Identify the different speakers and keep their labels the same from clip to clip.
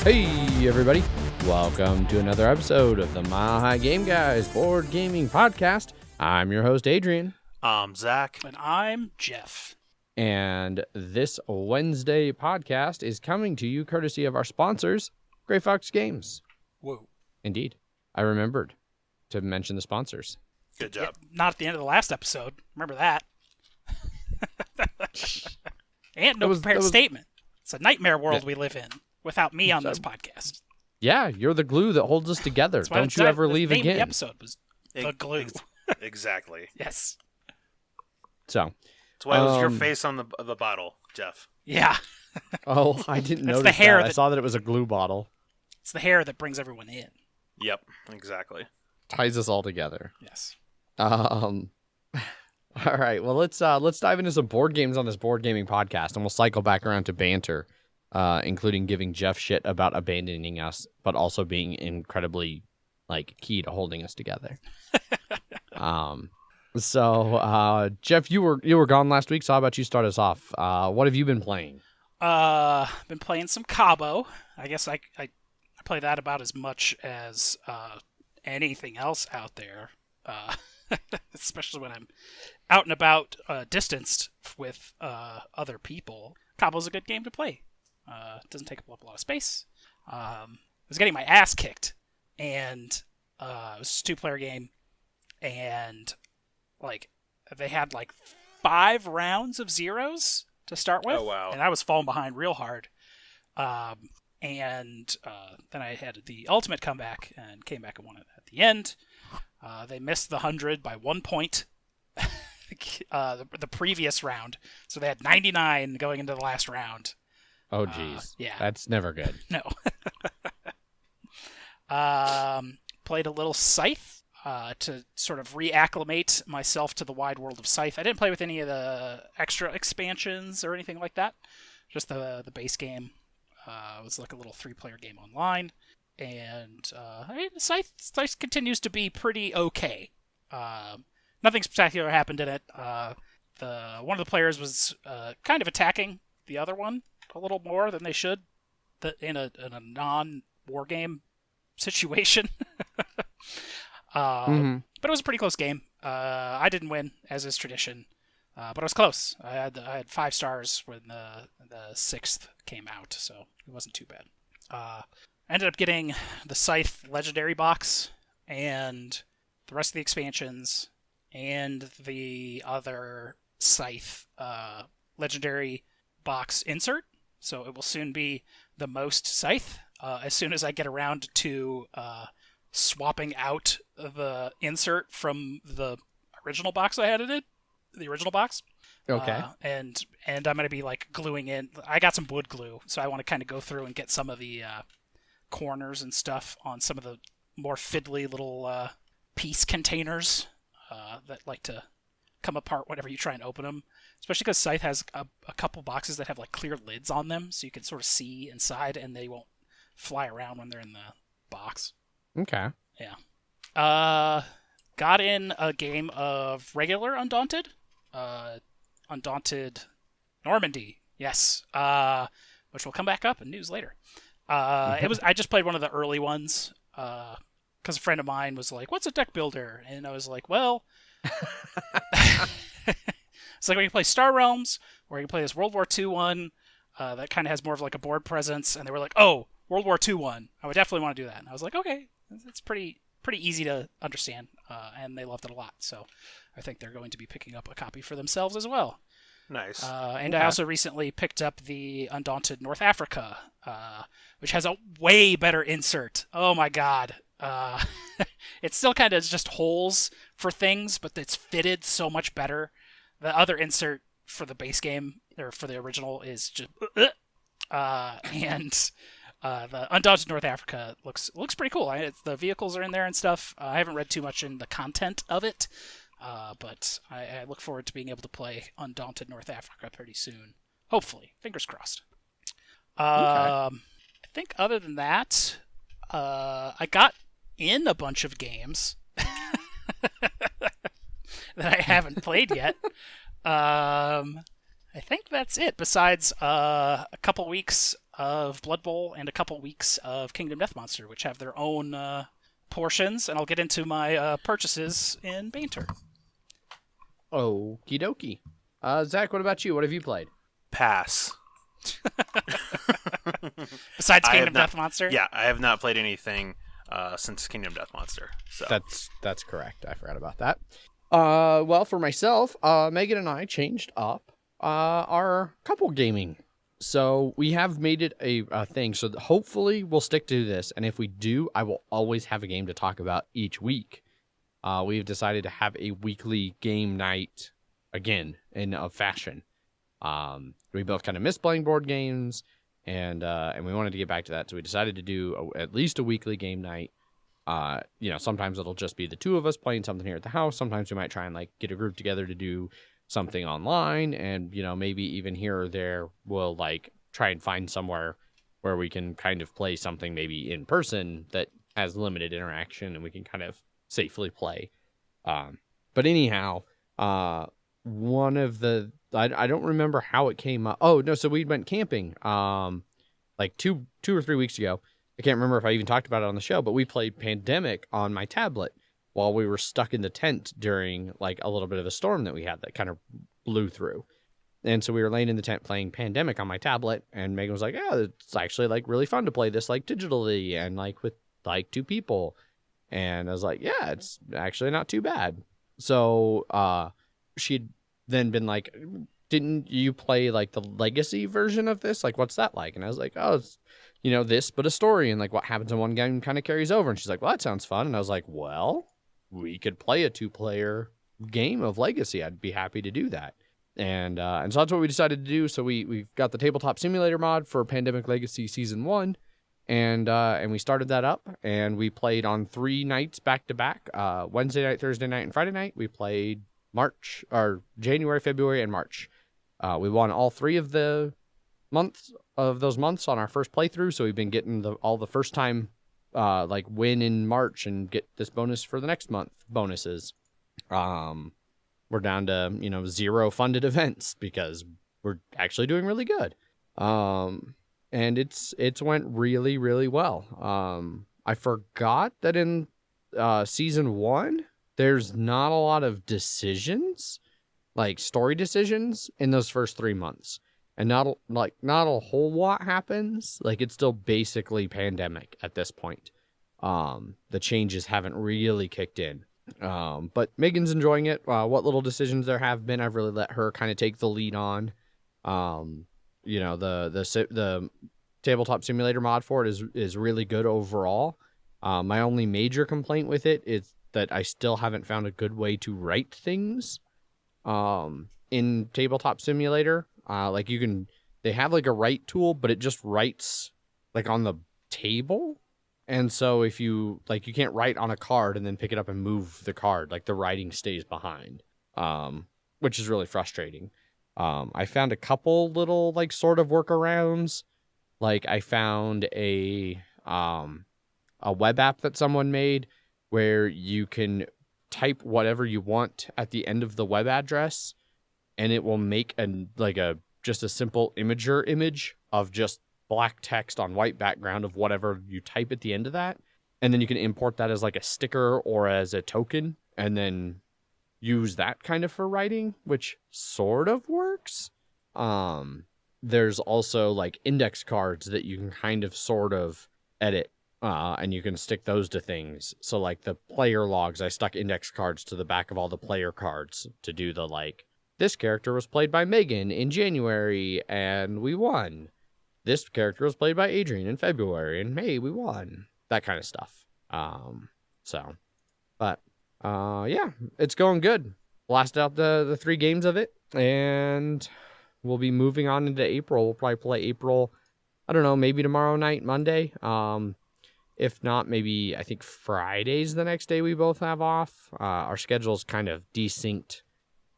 Speaker 1: Hey everybody, welcome to another episode of the Mile High Game Guys Board Gaming Podcast. I'm your host Adrian.
Speaker 2: I'm Zach.
Speaker 3: And I'm Jeff.
Speaker 1: And this Wednesday podcast is coming to you courtesy of our sponsors, Grey Fox Games.
Speaker 3: Whoa.
Speaker 1: Indeed. I remembered to mention the sponsors.
Speaker 2: Good job.
Speaker 3: Not at the end of the last episode. Remember that. And no prepared statement. It's a nightmare world we live in without me on this podcast.
Speaker 1: Yeah, you're the glue that holds us together. Don't you ever leave again.
Speaker 3: The episode was the glue.
Speaker 2: Exactly.
Speaker 3: Yes.
Speaker 1: So.
Speaker 2: That's why it was your face on the bottle, Jeff.
Speaker 3: Yeah.
Speaker 1: Oh, I didn't notice
Speaker 3: the hair
Speaker 1: that. I saw that it was a glue bottle.
Speaker 3: It's the hair that brings everyone in.
Speaker 2: Yep, exactly.
Speaker 1: Ties us all together.
Speaker 3: Yes.
Speaker 1: All right. Well, let's dive into some board games on this board gaming podcast, and we'll cycle back around to Banter, including giving Jeff shit about abandoning us, but also being incredibly key to holding us together. So Jeff, you were gone last week, so how about you start us off? What have you been playing?
Speaker 3: Been playing some Cabo. I guess I play that about as much as anything else out there. Especially when I'm out and about, distanced with other people. Cabo's a good game to play. It doesn't take up a lot of space. I was getting my ass kicked, and it was a 2-player game, and they had 5 rounds of zeros to start with.
Speaker 2: Oh, wow.
Speaker 3: And I was falling behind real hard. And then I had the ultimate comeback and came back and won it at the end. They missed the 100 by 1 point the previous round. So they had 99 going into the last round.
Speaker 1: Oh, geez.
Speaker 3: Yeah.
Speaker 1: That's never good.
Speaker 3: No. Played a little Scythe to sort of reacclimate myself to the wide world of Scythe. I didn't play with any of the extra expansions or anything like that. Just the base game. It was like a little 3-player game online. And Scythe continues to be pretty okay. Nothing spectacular happened in it. One of the players was kind of attacking the other one a little more than they should in a non-war game situation. But it was a pretty close game. I didn't win, as is tradition, but it was close. I had 5 stars when the 6th came out, so it wasn't too bad. Ended up getting the Scythe Legendary box and the rest of the expansions and the other Scythe Legendary box insert. So it will soon be the most Scythe as soon as I get around to swapping out the insert from the original box I had it in. The original box.
Speaker 1: Okay.
Speaker 3: And I'm going to be gluing in. I got some wood glue, so I want to kind of go through and get some of the corners and stuff on some of the more fiddly little piece containers that like to come apart whenever you try and open them. Especially because Scythe has a couple boxes that have clear lids on them, so you can sort of see inside, and they won't fly around when they're in the box.
Speaker 1: Okay.
Speaker 3: Yeah. Got in a game of regular Undaunted. Undaunted Normandy. Yes. Which will come back up in news later. I just played one of the early ones, because a friend of mine was like, "What's a deck builder?" And I was like, "Well," it's we can play Star Realms, or we can play this World War II one, that kind of has more of a board presence. And they were like, "Oh, World War II one. I would definitely want to do that." And I was like, "Okay, it's pretty easy to understand," and they loved it a lot. So I think they're going to be picking up a copy for themselves as well.
Speaker 2: Nice.
Speaker 3: And I also recently picked up the Undaunted North Africa, which has a way better insert. Oh my god. It still kind of just holes for things, but it's fitted so much better. The other insert for the base game, or for the original, is just... and the Undaunted North Africa looks pretty cool. The vehicles are in there and stuff. I haven't read too much in the content of it. But I look forward to being able to play Undaunted North Africa pretty soon. Hopefully. Fingers crossed.
Speaker 1: Okay.
Speaker 3: I think other than that, I got in a bunch of games that I haven't played yet. I think that's it. Besides a couple weeks of Blood Bowl and a couple weeks of Kingdom Death Monster, which have their own portions, and I'll get into my purchases in Banter.
Speaker 1: Okie dokie. Zach, what about you? What have you played?
Speaker 2: Pass.
Speaker 3: Besides Kingdom Death Monster?
Speaker 2: Yeah, I have not played anything since Kingdom Death Monster. So
Speaker 1: That's correct. I forgot about that. Well, for myself, Megan and I changed up our couple gaming. So we have made it a thing. So hopefully we'll stick to this. And if we do, I will always have a game to talk about each week. We've decided to have a weekly game night again in a fashion. We both kind of miss playing board games, and we wanted to get back to that. So we decided to do at least a weekly game night. Sometimes it'll just be the two of us playing something here at the house. Sometimes we might try and like get a group together to do something online, and maybe even here or there we'll like try and find somewhere where we can kind of play something maybe in person that has limited interaction and we can kind of safely play. But anyhow, one of the I don't remember how it came up. Oh no, so we went camping like two or 3 weeks ago. I can't remember if I even talked about it on the show, but we played Pandemic on my tablet while we were stuck in the tent during like a little bit of a storm that we had that kind of blew through. And so we were laying in the tent playing Pandemic on my tablet, and Megan was like, "Yeah, it's actually like really fun to play this like digitally and like with like 2 people." And I was like, "Yeah, it's actually not too bad." So she'd then been like, "Didn't you play like the legacy version of this? Like, what's that like?" And I was like, "Oh, it's this, but a story, and like what happens in one game kind of carries over." And she's like, "Well, that sounds fun." And I was like, "Well, we could play a 2-player game of Legacy. I'd be happy to do that." And so that's what we decided to do. So we've got the Tabletop Simulator mod for Pandemic Legacy Season 1, and we started that up, and we played on 3 nights back to back, Wednesday night, Thursday night, and Friday night. We played January, February, and March. We won all 3 of the those months on our first playthrough, so we've been getting all the first time like win in March and get this bonus for the next month bonuses. We're down to 0 funded events because we're actually doing really good. And it's went really, really well. I forgot that in season 1 there's not a lot of decisions, like story decisions, in those first 3 months. And not a whole lot happens. Like, it's still basically Pandemic at this point. The changes haven't really kicked in. But Megan's enjoying it. What little decisions there have been, I've really let her kind of take the lead on. The Tabletop Simulator mod for it is really good overall. My only major complaint with it is that I still haven't found a good way to write things in Tabletop Simulator. They have like a write tool, but it just writes like on the table. And so if you can't write on a card and then pick it up and move the card, like the writing stays behind, which is really frustrating. I found a couple little like sort of workarounds. Like I found a web app that someone made where you can type whatever you want at the end of the web address, and it will make just a simple imager image of just black text on white background of whatever you type at the end of that. And then you can import that as like a sticker or as a token and then use that kind of for writing, which sort of works. There's also like index cards that you can kind of sort of edit, and you can stick those to things. So like the player logs, I stuck index cards to the back of all the player cards to do the like, this character was played by Megan in January and we won. This character was played by Adrian in February and May we won. That kind of stuff. Yeah, it's going good. Blasted out the 3 games of it, and we'll be moving on into April. We'll probably play April, I don't know, maybe tomorrow night, Monday. If not, maybe I think Friday's the next day we both have off. Our schedule's kind of desynced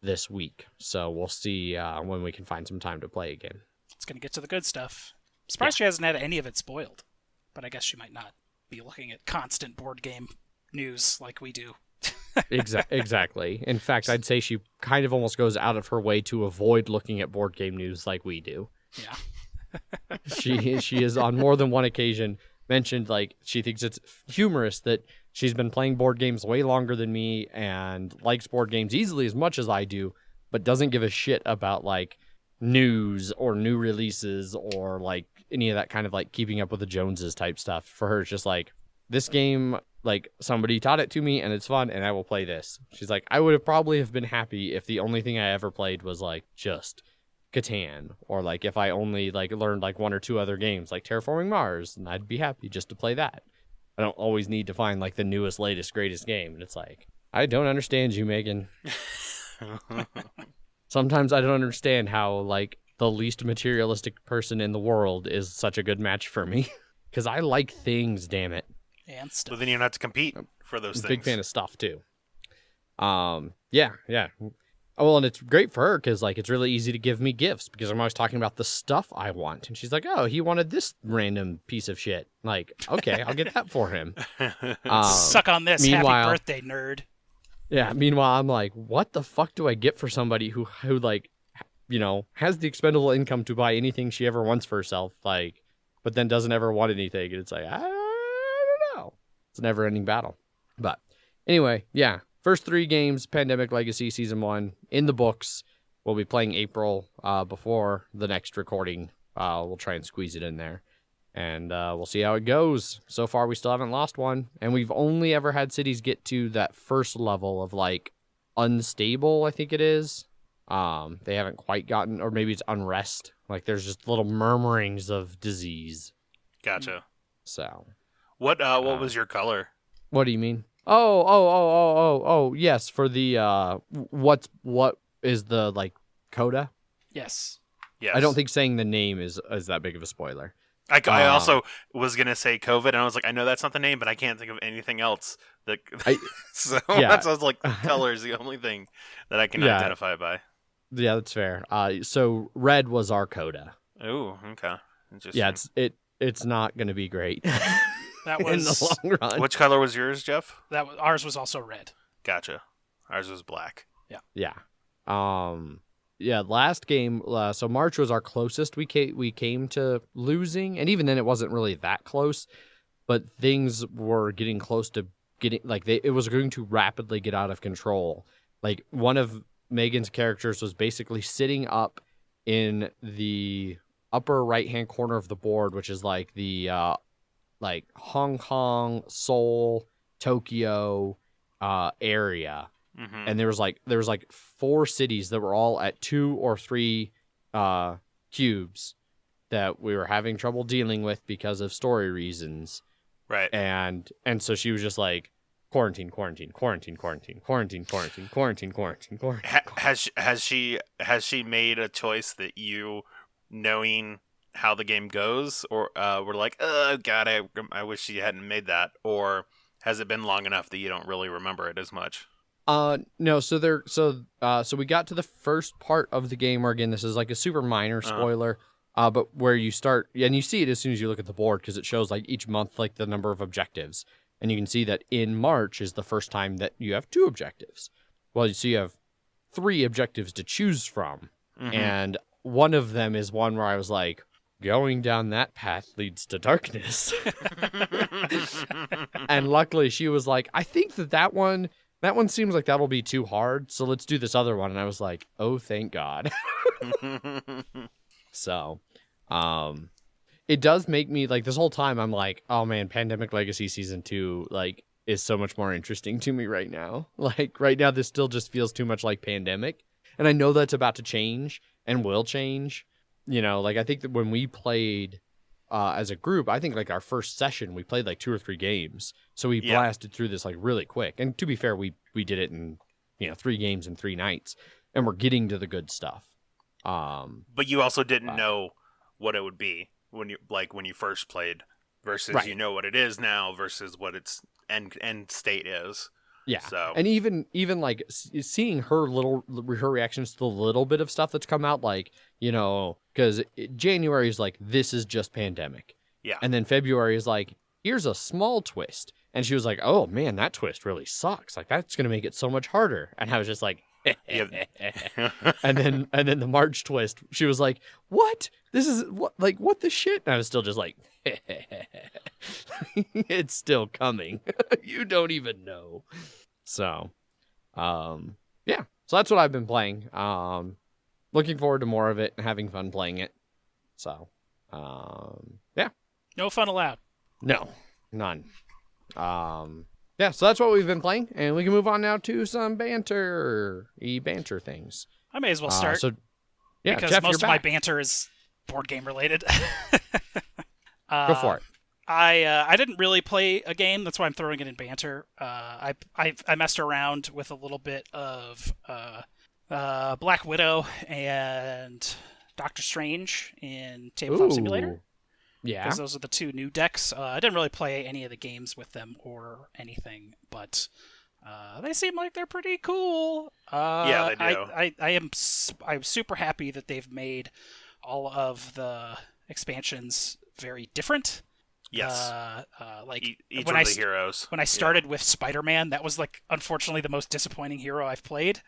Speaker 1: this week, so we'll see when we can find some time to play again.
Speaker 3: It's going to get to the good stuff. Surprised she hasn't had any of it spoiled, but I guess she might not be looking at constant board game news like we do.
Speaker 1: Exactly. In fact, I'd say she kind of almost goes out of her way to avoid looking at board game news like we do.
Speaker 3: Yeah.
Speaker 1: She is on more than one occasion mentioned like she thinks it's humorous that she's been playing board games way longer than me and likes board games easily as much as I do, but doesn't give a shit about like news or new releases or like any of that kind of like keeping up with the Joneses type stuff. For her, it's just like, this game, like somebody taught it to me and it's fun and I will play this. She's like, I would have probably have been happy if the only thing I ever played was like just Catan, or like if I only like learned like one or two other games like Terraforming Mars, and I'd be happy just to play that. I don't always need to find like the newest, latest, greatest game. And it's like, I don't understand you, Megan. Sometimes I don't understand how like the least materialistic person in the world is such a good match for me. Because I like things, damn it.
Speaker 3: And stuff.
Speaker 2: But then you don't have to compete for those things.
Speaker 1: Big fan of stuff too. Yeah. Oh, well, and it's great for her because like it's really easy to give me gifts because I'm always talking about the stuff I want, and she's like, "Oh, he wanted this random piece of shit." Like, okay, I'll get that for him.
Speaker 3: Suck on this, happy birthday, nerd.
Speaker 1: Yeah. Meanwhile, I'm like, what the fuck do I get for somebody who like, you know, has the expendable income to buy anything she ever wants for herself, like, but then doesn't ever want anything, and it's like, I don't know. It's a never-ending battle. But anyway, yeah. First 3 games, Pandemic Legacy Season 1, in the books. We'll be playing April before the next recording. We'll try and squeeze it in there. And we'll see how it goes. So far, we still haven't lost one. And we've only ever had cities get to that first level of, like, unstable, I think it is. They haven't quite gotten, or maybe it's unrest. Like, there's just little murmurings of disease.
Speaker 2: Gotcha.
Speaker 1: So.
Speaker 2: What was your color?
Speaker 1: What do you mean? Oh, yes, for the what is the like coda?
Speaker 3: Yes.
Speaker 2: Yes.
Speaker 1: I don't think saying the name is that big of a spoiler.
Speaker 2: I also was gonna say COVID, and I was like, I know that's not the name, but I can't think of anything else. So
Speaker 1: yeah.
Speaker 2: that's I was like, color is the only thing that I can identify by.
Speaker 1: Yeah, that's fair. So red was our coda.
Speaker 2: Oh, okay. Interesting.
Speaker 1: Yeah, it's not gonna be great.
Speaker 3: That was
Speaker 1: in the long run.
Speaker 2: Which color was yours, Jeff?
Speaker 3: Ours was also red.
Speaker 2: Gotcha. Ours was black.
Speaker 1: Yeah. Last game. So March was our closest we came to losing, and even then it wasn't really that close. But things were getting close to getting like it was going to rapidly get out of control. Like one of Megan's characters was basically sitting up in the upper right hand corner of the board, which is like the like Hong Kong, Seoul, Tokyo area. Mm-hmm. And there was like 4 cities that were all at 2 or 3 cubes that we were having trouble dealing with because of story reasons.
Speaker 2: Right.
Speaker 1: And so she was just like quarantine.
Speaker 2: Has she made a choice that you, knowing how the game goes, or we're like, oh god, I wish she hadn't made that, or has it been long enough that you don't really remember it as much?
Speaker 1: No. So we got to the first part of the game where, again, this is like a super minor spoiler, but where you start, and you see it as soon as you look at the board because it shows like each month like the number of objectives, and you can see that in March is the first time that you have 2 objectives. Well, so you have 3 objectives to choose from, and one of them is one where I was like, going down that path leads to darkness. And luckily she was like, I think that one seems like that'll be too hard, so let's do this other one. And I was like, oh, thank God. So, it does make me like this whole time I'm like, oh man, Pandemic Legacy Season 2 like is so much more interesting to me right now. Like right now this still just feels too much like Pandemic. And I know that's about to change and will change. You know, like I think that when we played as a group, I think like our first session, we played like 2 or 3 games. So we blasted through this like really quick. And to be fair, we did it in, 3 games in 3 nights, and we're getting to the good stuff.
Speaker 2: But you also didn't know what it would be when you first played versus you know what it is now versus what its end state is.
Speaker 1: Yeah.
Speaker 2: So.
Speaker 1: And even like seeing her reactions to the little bit of stuff that's come out, like, because January is like, this is just Pandemic.
Speaker 2: Yeah.
Speaker 1: And then February is like, here's a small twist. And she was like, oh man, that twist really sucks. Like that's going to make it so much harder. And I was just like, and then the March twist, she was like, what? this is what the shit? And I was still just like, it's still coming. You don't even know. So, yeah. So that's what I've been playing. Looking forward to more of it and having fun playing it. So, yeah.
Speaker 3: No fun allowed.
Speaker 1: No, none. Yeah, so that's what we've been playing, and we can move on now to some banter things.
Speaker 3: I may as well start.
Speaker 1: Yeah,
Speaker 3: because
Speaker 1: Jeff,
Speaker 3: most
Speaker 1: you're
Speaker 3: of my
Speaker 1: back.
Speaker 3: banter is board game related.
Speaker 1: Go for it.
Speaker 3: I didn't really play a game, that's why I'm throwing it in banter. I messed around with a little bit of Black Widow and Doctor Strange in Tabletop Simulator.
Speaker 1: Yeah.
Speaker 3: Because those are the two new decks. I didn't really play any of the games with them or anything, but they seem like they're pretty cool.
Speaker 2: Yeah, they do.
Speaker 3: I'm super happy that they've made all of the expansions very different.
Speaker 2: Yes.
Speaker 3: Like
Speaker 2: each of the heroes.
Speaker 3: When I started with Spider-Man, that was like unfortunately the most disappointing hero I've played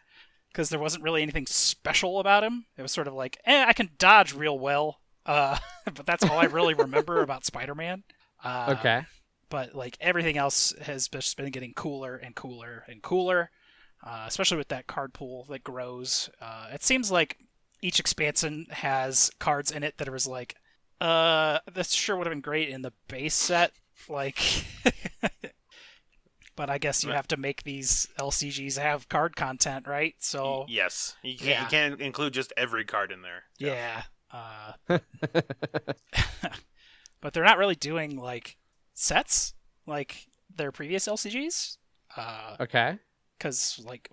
Speaker 3: because there wasn't really anything special about him. It was sort of like, I can dodge real well. But that's all I really remember about Spider-Man.
Speaker 1: Okay.
Speaker 3: But like everything else has just been getting cooler and cooler and cooler, especially with that card pool that grows. It seems like each expansion has cards in it that was like, this sure would have been great in the base set, like. But I guess you have to make these LCGs have card content, right? So
Speaker 2: yes, you can't include just every card in there.
Speaker 3: Yeah. But they're not really doing like sets like their previous LCGs.
Speaker 1: Okay.
Speaker 3: Because like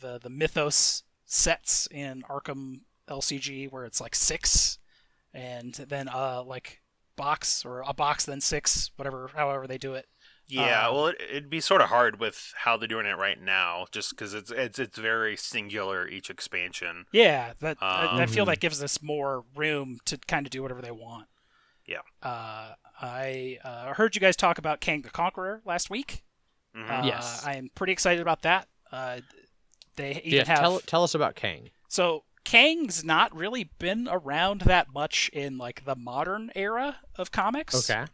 Speaker 3: the Mythos sets in Arkham LCG where it's like 6, and then like box or a box then 6, however they do it.
Speaker 2: Yeah, well, it'd be sort of hard with how they're doing it right now, just because it's very singular each expansion.
Speaker 3: Yeah, I feel that gives us more room to kind of do whatever they want.
Speaker 2: Yeah.
Speaker 3: I heard you guys talk about Kang the Conqueror last week.
Speaker 2: Mm-hmm.
Speaker 1: Yes.
Speaker 3: I am pretty excited about that. They even have...
Speaker 1: Tell us about Kang.
Speaker 3: So Kang's not really been around that much in like the modern era of comics.
Speaker 1: Okay.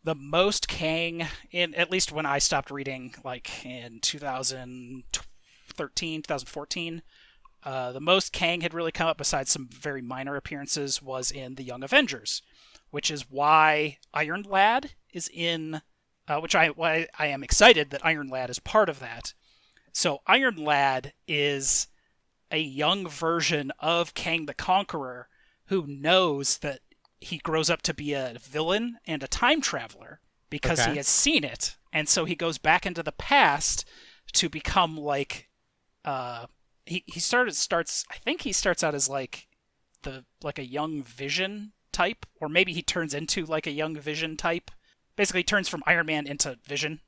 Speaker 3: The most Kang, at least when I stopped reading, like in 2013, 2014, the most Kang had really come up, besides some very minor appearances, was in the Young Avengers, which is why Iron Lad is in, why I am excited that Iron Lad is part of that. So Iron Lad is a young version of Kang the Conqueror who knows that he grows up to be a villain and a time traveler because he has seen it, and so he goes back into the past to become like he starts I think he starts out as like a young Vision type, or maybe he turns into like a young Vision type. Basically, he turns from Iron Man into Vision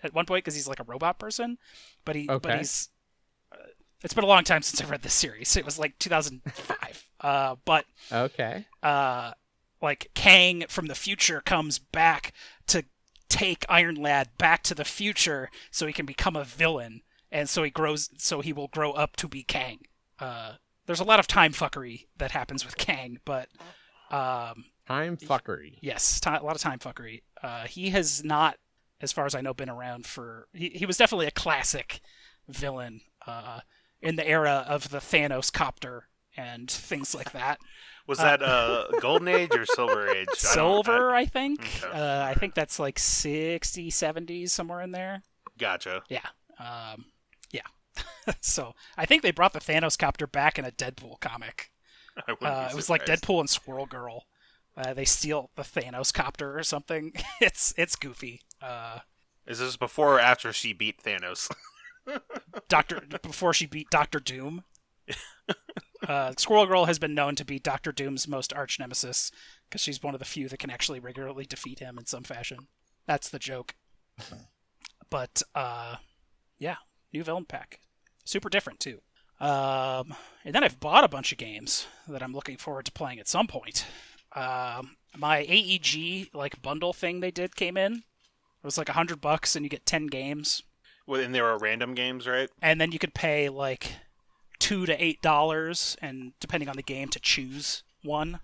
Speaker 3: at one point because he's like a robot person, but he's. It's been a long time since I read this series. It was like 2005. But like Kang from the future comes back to take Iron Lad back to the future so he can become a villain, and so he will grow up to be Kang. There's a lot of time fuckery that happens with Kang, but
Speaker 1: time fuckery.
Speaker 3: Yes, a lot of time fuckery. He has not, as far as I know, been around for. He was definitely a classic villain. In the era of the Thanos copter and things like that.
Speaker 2: Was that Golden Age or Silver Age?
Speaker 3: Silver, I think.
Speaker 2: Okay.
Speaker 3: I think that's like 60s, 70s, somewhere in there.
Speaker 2: Gotcha.
Speaker 3: Yeah. Yeah. So I think they brought the Thanos copter back in a Deadpool comic.
Speaker 2: It
Speaker 3: was like Deadpool and Squirrel Girl. They steal the Thanos copter or something. It's goofy.
Speaker 2: Is this before or after she beat Thanos?
Speaker 3: Before she beat Dr. Doom. Squirrel Girl has been known to be Dr. Doom's most arch nemesis because she's one of the few that can actually regularly defeat him in some fashion. That's the joke. But yeah, new villain pack, super different too. And then I've bought a bunch of games that I'm looking forward to playing at some point. My AEG like bundle thing they did came in. It was like $100 and you get 10 games.
Speaker 2: Well, and they were random games, right?
Speaker 3: And then you could pay like $2 to $8, and depending on the game, to choose one.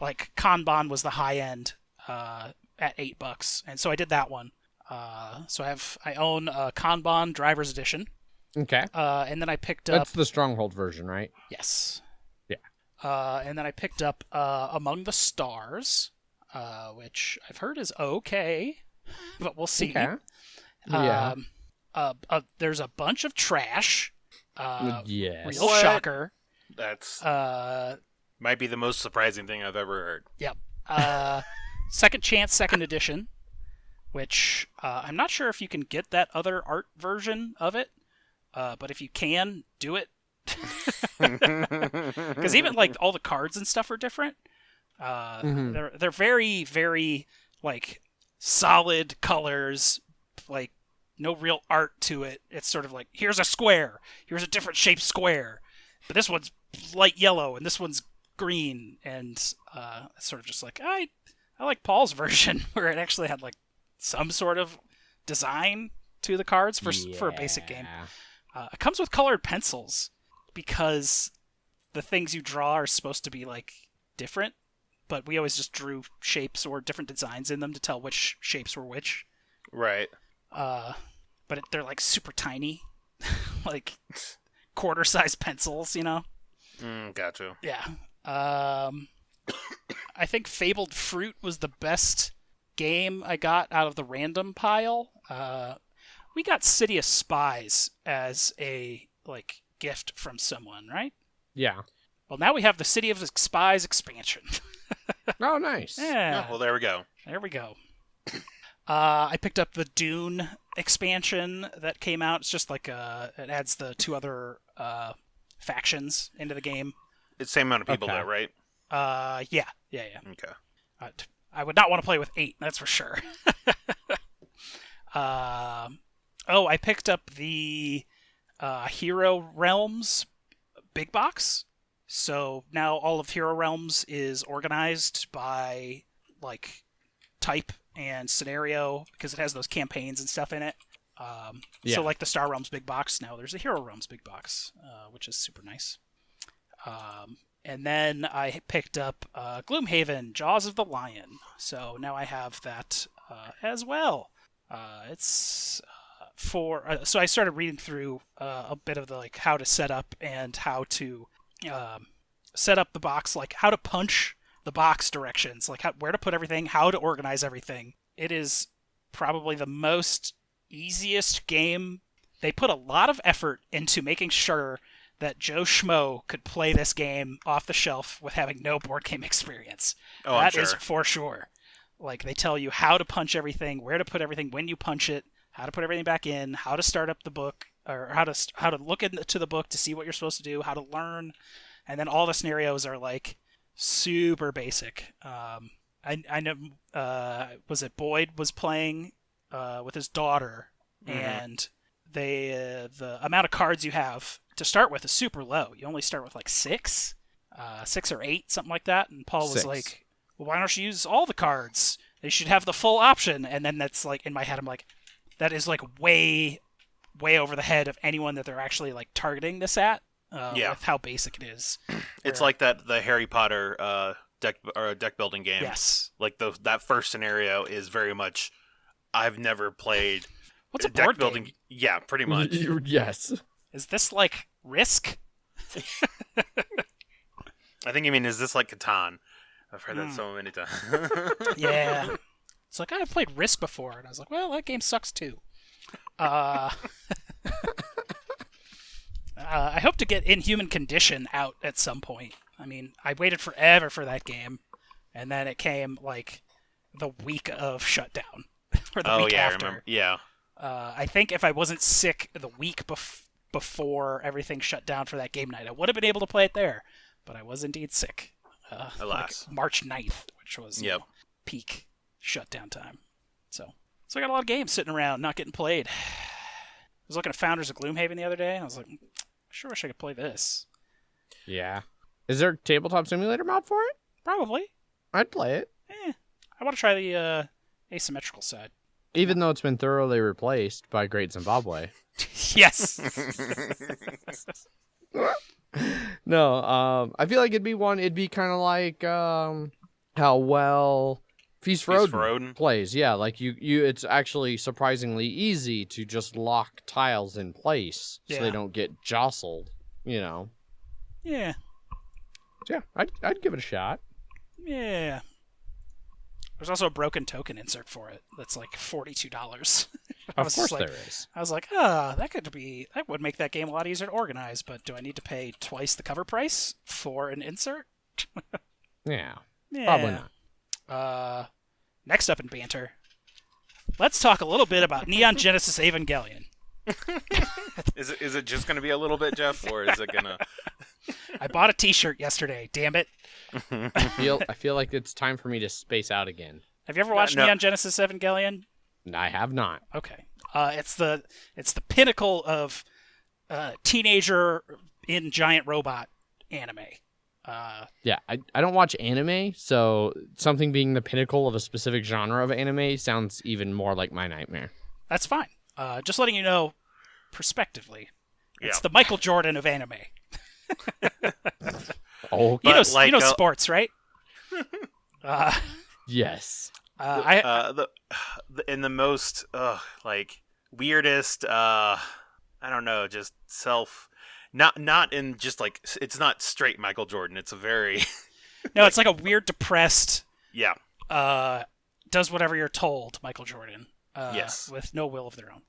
Speaker 3: Like Kanban was the high end at $8, and so I did that one. So I own a Kanban Driver's Edition.
Speaker 1: Okay.
Speaker 3: And then I picked up...
Speaker 1: That's the Stronghold version, right?
Speaker 3: Yes.
Speaker 1: Yeah.
Speaker 3: And then I picked up Among the Stars, which I've heard is okay, but we'll see.
Speaker 1: Okay. Yeah.
Speaker 3: There's a bunch of trash.
Speaker 1: Yes.
Speaker 3: Real shocker.
Speaker 2: That's might be the most surprising thing I've ever heard.
Speaker 3: Yep. Second Chance, Second Edition, which I'm not sure if you can get that other art version of it, but if you can, do it. Because even like all the cards and stuff are different. They're very, very like solid colors, like no real art to it. It's sort of like, here's a square, here's a different shaped square, but this one's light yellow and this one's green, and it's sort of just like I like Paul's version where it actually had like some sort of design to the cards for a basic game. It comes with colored pencils because the things you draw are supposed to be like different, but we always just drew shapes or different designs in them to tell which shapes were which.
Speaker 2: Right.
Speaker 3: But they're like super tiny, like quarter-size pencils, you know?
Speaker 2: Gotcha.
Speaker 3: Yeah. I think Fabled Fruit was the best game I got out of the random pile. We got City of Spies as a like gift from someone, right?
Speaker 1: Yeah.
Speaker 3: Well, now we have the City of Spies expansion.
Speaker 1: Oh, nice.
Speaker 3: Yeah.
Speaker 2: Oh, well, there we go.
Speaker 3: There we go. I picked up the Dune expansion that came out. It's just like it adds the 2 other factions into the game.
Speaker 2: It's the same amount of people,
Speaker 1: Okay.
Speaker 2: though, right?
Speaker 3: Yeah.
Speaker 2: Okay.
Speaker 3: I would not want to play with 8, that's for sure. I picked up the Hero Realms big box. So now all of Hero Realms is organized by like type and scenario because it has those campaigns and stuff in it. So like the Star Realms big box, now there's a Hero Realms big box, which is super nice. And then I picked up Gloomhaven, Jaws of the Lion. So now I have that as well. It's so I started reading through a bit of the like how to set up and how to set up the box, like how to punch the box directions, like where to put everything, how to organize everything. It is probably the most easiest game. They put a lot of effort into making sure that Joe Schmo could play this game off the shelf with having no board game experience.
Speaker 2: Oh,
Speaker 3: That
Speaker 2: I'm sure.
Speaker 3: is for sure. Like, they tell you how to punch everything, where to put everything when you punch it, how to put everything back in, how to start up the book, or how to look into the book to see what you're supposed to do, how to learn, and then all the scenarios are like super basic. I know, was it Boyd was playing with his daughter, and the amount of cards you have to start with is super low. You only start with like 6 or 8, something like that. And Paul was
Speaker 1: 6.
Speaker 3: like, well, why don't you use all the cards? They should have the full option. And then that's like, in my head, I'm like, that is like way over the head of anyone that they're actually like targeting this at. With how basic it is.
Speaker 2: It's like the Harry Potter deck building game.
Speaker 3: Yes.
Speaker 2: Like that first scenario is very much, I've never played.
Speaker 3: What's a
Speaker 2: deck
Speaker 3: board
Speaker 2: building
Speaker 3: game?
Speaker 2: Yeah, pretty much.
Speaker 1: Yes.
Speaker 3: Is this like Risk?
Speaker 2: I think you mean, is this like Catan? I've heard that so many times.
Speaker 3: Yeah. It's like, I've played Risk before. And I was like, well, that game sucks too. I hope to get Inhuman Condition out at some point. I mean, I waited forever for that game. And then it came like the week of shutdown. Or the week after.
Speaker 2: I remember. Yeah.
Speaker 3: I think if I wasn't sick the week before everything shut down for that game night, I would have been able to play it there. But I was indeed sick.
Speaker 2: Alas.
Speaker 3: Like March 9th, which was peak shutdown time. So I got a lot of games sitting around, not getting played. I was looking at Founders of Gloomhaven the other day, and I was like, I sure wish I could play this.
Speaker 1: Yeah. Is there a tabletop simulator mod for it?
Speaker 3: Probably.
Speaker 1: I'd play it.
Speaker 3: I want to try the asymmetrical side.
Speaker 1: Even though it's been thoroughly replaced by Great Zimbabwe.
Speaker 3: Yes.
Speaker 1: No, I feel like it'd be kind of like how well Feast for Odin plays. Yeah, like it's actually surprisingly easy to just lock tiles in place so they don't get jostled,
Speaker 3: Yeah.
Speaker 1: So yeah, I'd give it a shot.
Speaker 3: Yeah. There's also a broken token insert for it that's like $42.
Speaker 1: Of course there is.
Speaker 3: I was like, that would make that game a lot easier to organize, but do I need to pay twice the cover price for an insert?
Speaker 1: Yeah, probably not.
Speaker 3: Next up in Banter, let's talk a little bit about Neon Genesis Evangelion.
Speaker 2: Is it just going to be a little bit, Jeff, or is it going to...
Speaker 3: I bought a t-shirt yesterday, damn it.
Speaker 1: I feel like it's time for me to space out again.
Speaker 3: Have you ever watched Neon Genesis Evangelion?
Speaker 1: I have not.
Speaker 3: Okay. It's the pinnacle of teenager in giant robot anime.
Speaker 1: Yeah, I don't watch anime, so something being the pinnacle of a specific genre of anime sounds even more like my nightmare.
Speaker 3: That's fine. Just letting you know, prospectively, it's the Michael Jordan of anime.
Speaker 1: Oh,
Speaker 3: you know sports, right?
Speaker 1: Yes.
Speaker 2: In the most weirdest I don't know, just not in just like, it's not straight Michael Jordan. It's a very
Speaker 3: no, it's like a weird depressed does whatever you're told Michael Jordan.
Speaker 2: Yes,
Speaker 3: with no will of their own.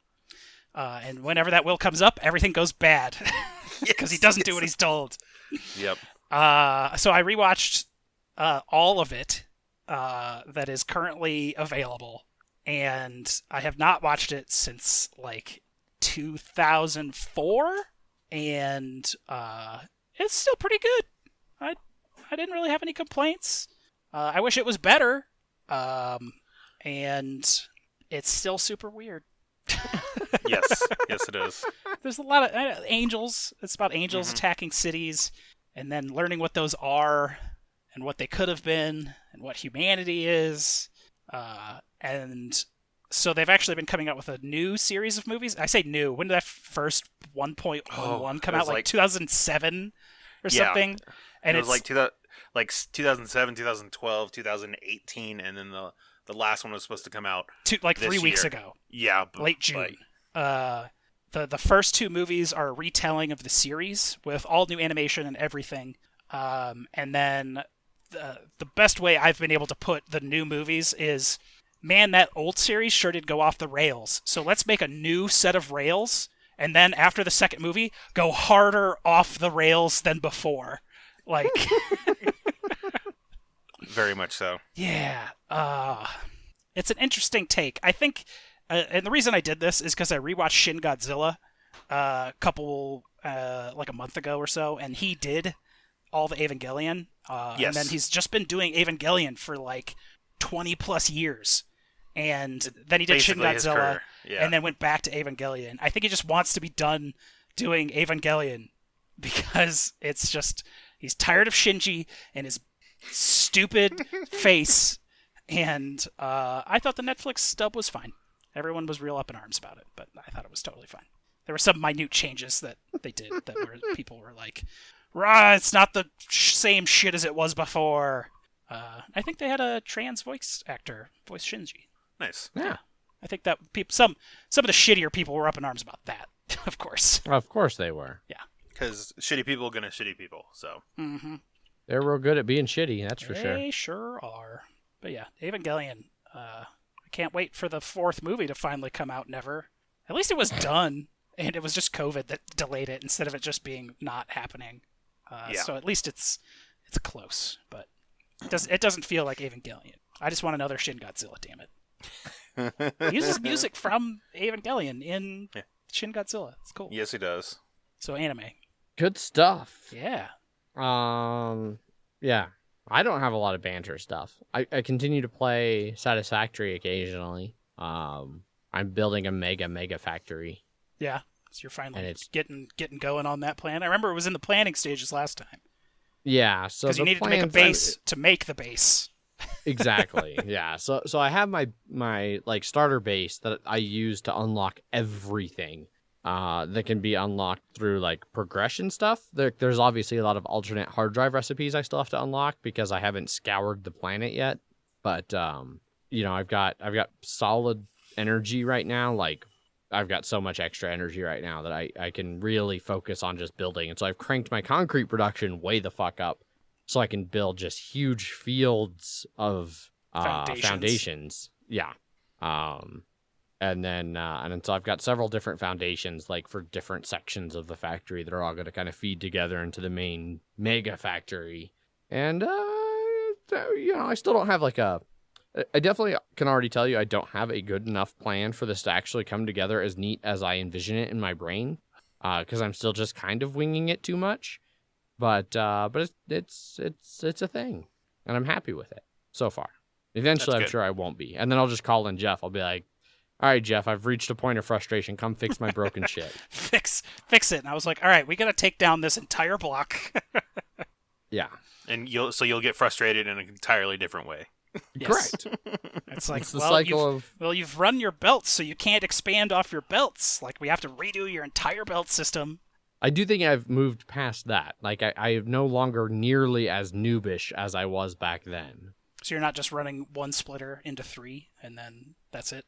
Speaker 3: And whenever that will comes up, everything goes bad because he doesn't do what he's told.
Speaker 2: Yep.
Speaker 3: So I rewatched all of it that is currently available, and I have not watched it since like 2004, and it's still pretty good. I didn't really have any complaints. I wish it was better, and it's still super weird.
Speaker 2: yes, it is.
Speaker 3: There's a lot of angels. It's about angels attacking cities, and then learning what those are, and what they could have been, and what humanity is. And so they've actually been coming out with a new series of movies. I say new. When did that first 1.11 come out? Like 2007 or something? And
Speaker 2: it was like 2007, 2012, 2018, and then the last one was supposed to come out
Speaker 3: 3 weeks ago.
Speaker 2: Yeah,
Speaker 3: late June. The first two movies are a retelling of the series with all new animation and everything. And then the best way I've been able to put the new movies is, man, that old series sure did go off the rails. So let's make a new set of rails, and then after the second movie, go harder off the rails than before. Like,
Speaker 2: very much so.
Speaker 3: Yeah. It's an interesting take. I think, and the reason I did this is because I rewatched Shin Godzilla a month ago or so, and he did all the Evangelion.
Speaker 2: Yes.
Speaker 3: And then he's just been doing Evangelion for like 20 plus years. And then he did Shin Godzilla, and then went back to Evangelion. I think he just wants to be done doing Evangelion because it's just, he's tired of Shinji and his stupid face. And I thought the Netflix dub was fine. Everyone was real up in arms about it, but I thought it was totally fine. There were some minute changes that they did that people were like, "Rah, it's not the same shit as it was before." I think they had a trans voice actor voice Shinji.
Speaker 2: Nice.
Speaker 3: Yeah. I think that some of the shittier people were up in arms about that. Of course.
Speaker 1: Of course they were.
Speaker 3: Yeah.
Speaker 2: Because shitty people are gonna shitty people. So.
Speaker 3: Mm-hmm.
Speaker 1: They're real good at being shitty. That's for sure.
Speaker 3: They sure are. But yeah, Evangelion. I can't wait for the fourth movie to finally come out. Never. At least it was done, and it was just COVID that delayed it instead of it just being not happening. So at least it's close, but it doesn't feel like Evangelion. I just want another Shin Godzilla. Damn it. He uses music from Evangelion in Shin Godzilla. It's cool.
Speaker 2: Yes, he does.
Speaker 3: So anime.
Speaker 1: Good stuff.
Speaker 3: Yeah.
Speaker 1: Yeah. I don't have a lot of banter stuff. I continue to play Satisfactory occasionally. I'm building a mega factory.
Speaker 3: Yeah. So you're finally
Speaker 1: and it's
Speaker 3: getting going on that plan. I remember it was in the planning stages last time.
Speaker 1: Yeah, so
Speaker 3: because you needed to make a base to make the base.
Speaker 1: Exactly. Yeah. So I have my like starter base that I use to unlock everything. that can be unlocked through like progression stuff. There's obviously a lot of alternate hard drive recipes I still have to unlock because I haven't scoured the planet yet. But I've got solid energy right now. Like I've got so much extra energy right now that I can really focus on just building. And so I've cranked my concrete production way the fuck up so I can build just huge fields of foundations. Yeah. And then so I've got several different foundations, like for different sections of the factory that are all going to kind of feed together into the main mega factory. And, I still don't have I definitely can already tell you I don't have a good enough plan for this to actually come together as neat as I envision it in my brain, because I'm still just kind of winging it too much. But it's a thing, and I'm happy with it so far. Eventually, I'm sure I won't be, and then I'll just call in Jeff. I'll be like, "All right, Jeff, I've reached a point of frustration. Come fix my broken shit."
Speaker 3: Fix it. And I was like, "All right, we got to take down this entire block."
Speaker 1: Yeah,
Speaker 2: and you'll get frustrated in an entirely different way.
Speaker 3: Yes.
Speaker 1: Correct.
Speaker 3: It's like,
Speaker 1: it's the cycle
Speaker 3: you've run your belts, so you can't expand off your belts. Like, we have to redo your entire belt system.
Speaker 1: I do think I've moved past that. Like, I am no longer nearly as noobish as I was back then.
Speaker 3: So you're not just running one splitter into 3, and then that's it?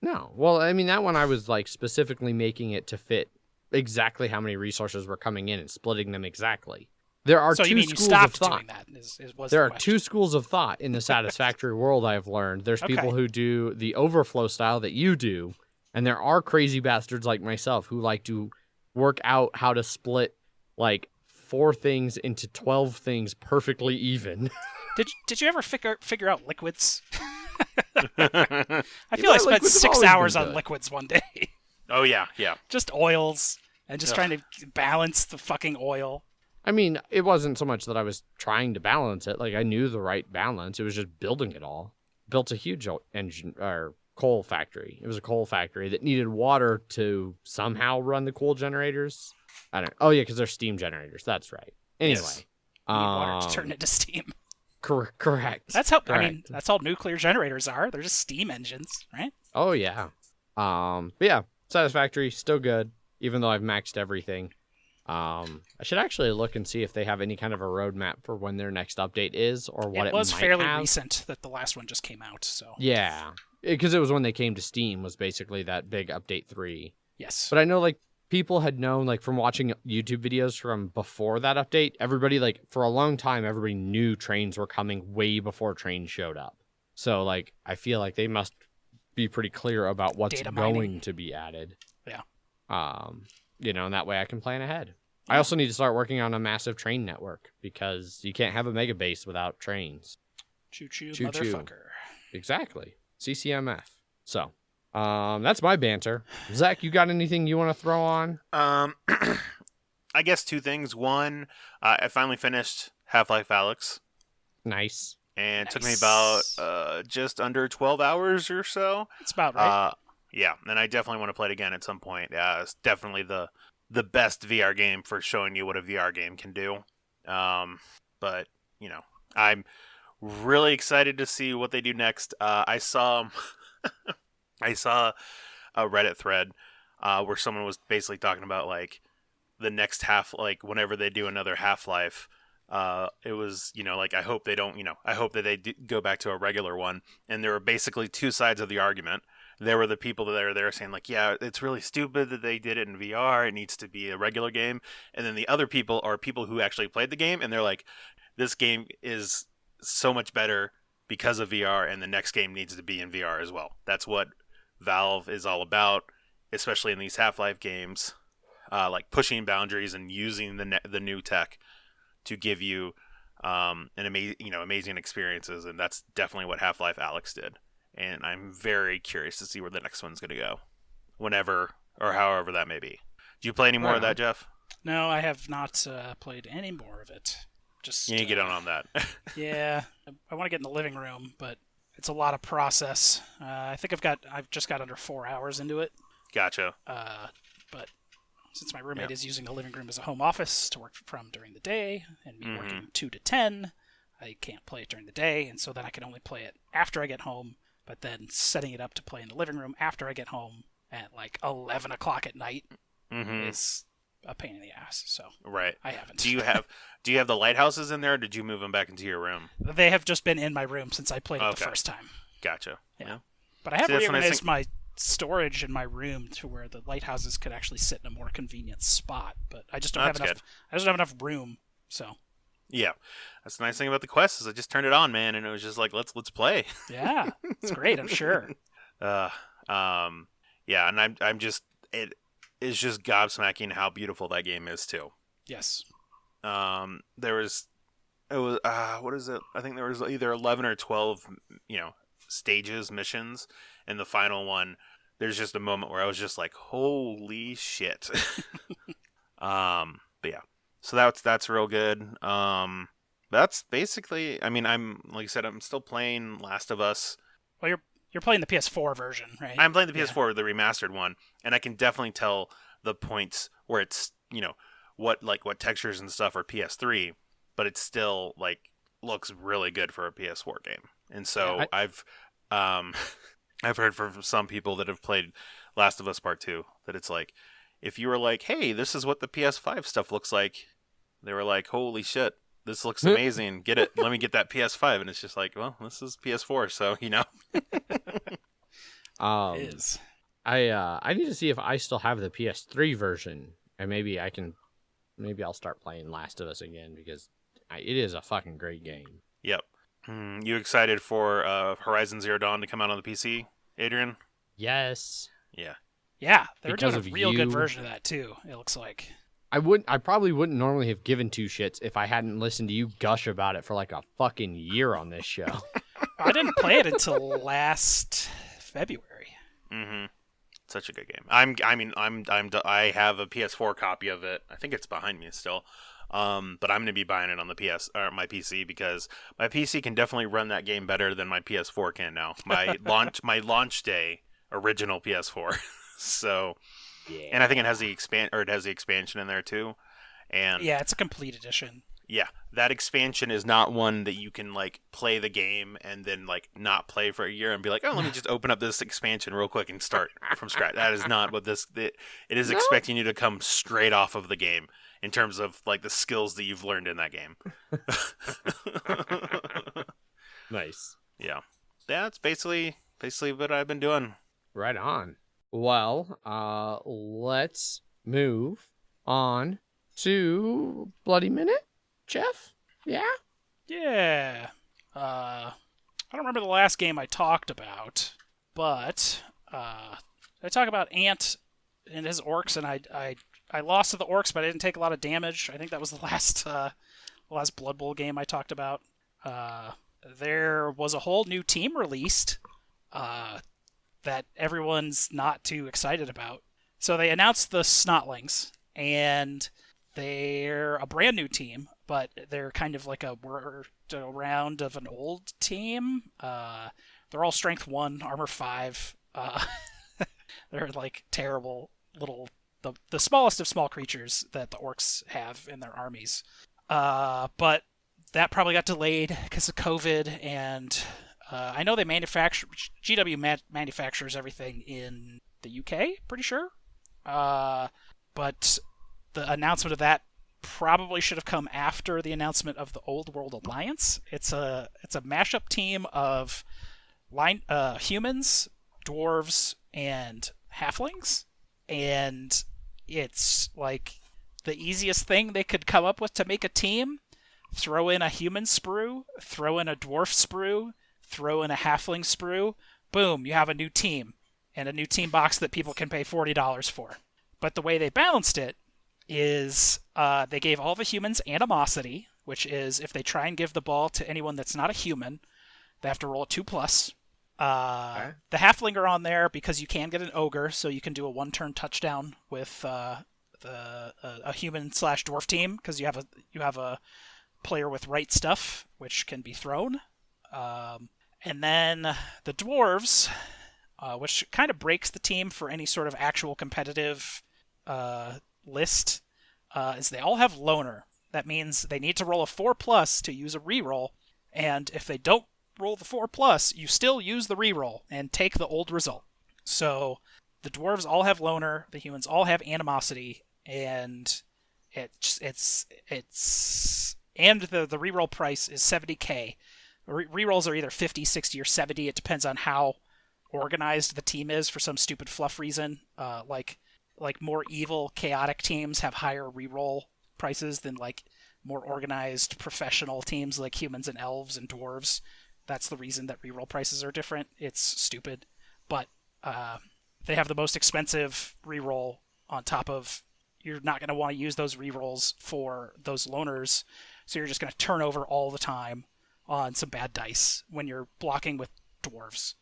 Speaker 1: No. Well, I mean, that one I was, like, specifically making it to fit exactly how many resources were coming in and splitting them exactly. There are two schools of thought.
Speaker 3: Doing that?
Speaker 1: There are two schools of thought in the Satisfactory world I have learned. There's people who do the overflow style that you do, and there are crazy bastards like myself who like to work out how to split, like, 4 things into 12 things perfectly even.
Speaker 3: Did you ever figure out liquids? I feel I spent 6 hours on liquids one day.
Speaker 2: Oh, yeah.
Speaker 3: Just oils, and just trying to balance the fucking oil.
Speaker 1: I mean, it wasn't so much that I was trying to balance it. Like, I knew the right balance. It was just building it all. Built a huge coal factory. It was a coal factory that needed water to somehow run the coal generators. Oh, yeah, because they're steam generators. That's right. Anyway.
Speaker 3: Yes. You need water to turn into steam.
Speaker 1: Correct.
Speaker 3: That's how. Correct. I mean, that's all nuclear generators are. They're just steam engines, right?
Speaker 1: Oh, yeah. But yeah, Satisfactory, still good, even though I've maxed everything. I should actually look and see if they have any kind of a roadmap for when their next update is or what it might have.
Speaker 3: It was fairly recent that the last one just came out, so.
Speaker 1: Yeah, because it was when they came to Steam was basically that big update 3.
Speaker 3: Yes.
Speaker 1: But I know, like, people had known, like, from watching YouTube videos from before that update, everybody, like, for a long time, everybody knew trains were coming way before trains showed up. So, like, I feel like they must be pretty clear about what's going to be added.
Speaker 3: Yeah.
Speaker 1: And that way I can plan ahead. Yeah. I also need to start working on a massive train network because you can't have a mega base without trains.
Speaker 3: Choo-choo, motherfucker.
Speaker 1: Exactly. CCMF. So, that's my banter. Zach, you got anything you want to throw on?
Speaker 2: I guess 2 things. One, I finally finished Half-Life Alyx.
Speaker 1: Nice.
Speaker 2: And it took me about just under 12 hours or so.
Speaker 3: That's about right.
Speaker 2: Yeah, and I definitely want to play it again at some point. It's definitely the best VR game for showing you what a VR game can do. But, I'm really excited to see what they do next. I saw a Reddit thread where someone was basically talking about, like, the next whenever they do another Half-Life, it was, like, I hope they don't, I hope that they go back to a regular one. And there were basically 2 sides of the argument. There were the people that are there saying, like, yeah, it's really stupid that they did it in VR. It needs to be a regular game. And then the other people are people who actually played the game, and they're like, this game is so much better because of VR, and the next game needs to be in VR as well. That's what Valve is all about, especially in these Half-Life games, like pushing boundaries and using the new tech to give you amazing experiences, and that's definitely what Half-Life Alyx did. And I'm very curious to see where the next one's going to go, whenever or however that may be. Do you play any more of that, Jeff?
Speaker 3: No, I have not played any more of it. Just
Speaker 2: you need to get on that.
Speaker 3: Yeah, I want to get in the living room, but it's a lot of process. I think I've just got under 4 hours into it.
Speaker 2: Gotcha.
Speaker 3: But since my roommate is using the living room as a home office to work from during the day, and me working 2 to 10, I can't play it during the day, and so then I can only play it after I get home. But then setting it up to play in the living room after I get home at like 11 o'clock at night
Speaker 2: Mm-hmm.
Speaker 3: is a pain in the ass. So
Speaker 2: Right.
Speaker 3: I haven't.
Speaker 2: Do you have the lighthouses in there, or did you move them back into your room?
Speaker 3: They have just been in my room since I played it the
Speaker 2: Okay.
Speaker 3: first time.
Speaker 2: Gotcha.
Speaker 3: Yeah. But I have
Speaker 2: See, that's what I
Speaker 3: reorganized
Speaker 2: think-
Speaker 3: my storage in my room to where the lighthouses could actually sit in a more convenient spot. But I just don't have
Speaker 2: That's
Speaker 3: enough. I just don't have enough room. So
Speaker 2: Yeah. That's the nice thing about the Quest is I just turned it on, man, and it was just like let's play.
Speaker 3: yeah, it's great. I'm sure.
Speaker 2: Yeah, and I'm just it is just gobsmacking how beautiful that game is too.
Speaker 3: Yes.
Speaker 2: What is it? I think there was either 11 or 12, stages, missions, and the final one. There's just a moment where I was just like, "Holy shit!" But yeah, so that's real good. That's basically. I mean, I'm like I said, I'm still playing Last of Us.
Speaker 3: Well, you're playing the PS4 version, right?
Speaker 2: I'm playing the PS4, the remastered one, and I can definitely tell the points where it's what textures and stuff are PS3, but it still looks really good for a PS4 game. And so I've heard from some people that have played Last of Us Part 2 that it's like, if you were like, hey, this is what the PS5 stuff looks like, they were like, holy shit, this looks amazing. Get it. Let me get that PS5. And it's just like, well, this is PS4, so
Speaker 1: It
Speaker 3: is.
Speaker 1: I need to see if I still have the PS3 version, and maybe I'll start playing Last of Us again because it is a fucking great game.
Speaker 2: Yep. You excited for Horizon Zero Dawn to come out on the PC, Adrian?
Speaker 1: Yes.
Speaker 2: Yeah.
Speaker 3: Yeah, they're
Speaker 1: Because
Speaker 3: doing a
Speaker 1: of
Speaker 3: real good
Speaker 1: you.
Speaker 3: version of that too. It looks like.
Speaker 1: I probably wouldn't normally have given two shits if I hadn't listened to you gush about it for like a fucking year on this show.
Speaker 3: I didn't play it until last February.
Speaker 2: Mm-hmm. Such a good game. I have a PS4 copy of it. I think it's behind me still. But I'm gonna be buying it on the my PC because my PC can definitely run that game better than my PS4 can now. My launch day original PS4. So,
Speaker 1: Yeah.
Speaker 2: and I think it has the expansion in there too. And
Speaker 3: Yeah, it's a complete edition.
Speaker 2: yeah, that expansion is not one that you can play the game and then not play for a year and be like, oh, let me just open up this expansion real quick and start from scratch. That is not what it is.
Speaker 1: No?
Speaker 2: Expecting you to come straight off of the game in terms of the skills that you've learned in that game.
Speaker 1: Nice.
Speaker 2: Yeah, that's basically what I've been doing.
Speaker 1: Right on. Well, let's move on to Bloody Minute, Jeff? Yeah?
Speaker 3: Yeah. I don't remember the last game I talked about, but I talk about Ant and his orcs, and I lost to the orcs, but I didn't take a lot of damage. I think that was the last Blood Bowl game I talked about. There was a whole new team released that everyone's not too excited about. So they announced the Snotlings, and they're a brand new team, but they're kind of like a round of an old team. They're all strength 1, armor 5. They're terrible little, the smallest of small creatures that the orcs have in their armies. But that probably got delayed because of COVID, and I know they GW manufactures everything in the UK, pretty sure. But the announcement of that probably should have come after the announcement of the Old World Alliance. It's a mashup team of humans, dwarves, and halflings, and it's the easiest thing they could come up with to make a team. Throw in a human sprue, throw in a dwarf sprue, throw in a halfling sprue, boom, you have a new team, and a new team box that people can pay $40 for. But the way they balanced it is they gave all the humans animosity, which is if they try and give the ball to anyone that's not a human, they have to roll a 2+.
Speaker 1: Okay.
Speaker 3: The halfling are on there because you can get an ogre, so you can do a one-turn touchdown with a human/dwarf team because you have a player with right stuff, which can be thrown. And then the dwarves, which kind of breaks the team for any sort of actual competitive list, is they all have loner. That means they need to roll a 4+ to use a reroll, and if they don't roll the 4+, you still use the reroll and take the old result. So the dwarves all have loner, the humans all have animosity, and it's and the reroll price is 70k. Rerolls are either 50, 60, or 70. It depends on how organized the team is for some stupid fluff reason. Like more evil, chaotic teams have higher reroll prices than like more organized professional teams like humans and elves and dwarves. That's the reason that reroll prices are different. It's stupid, but they have the most expensive reroll on top of you're not going to want to use those rerolls for those loners, so you're just going to turn over all the time on some bad dice when you're blocking with dwarves.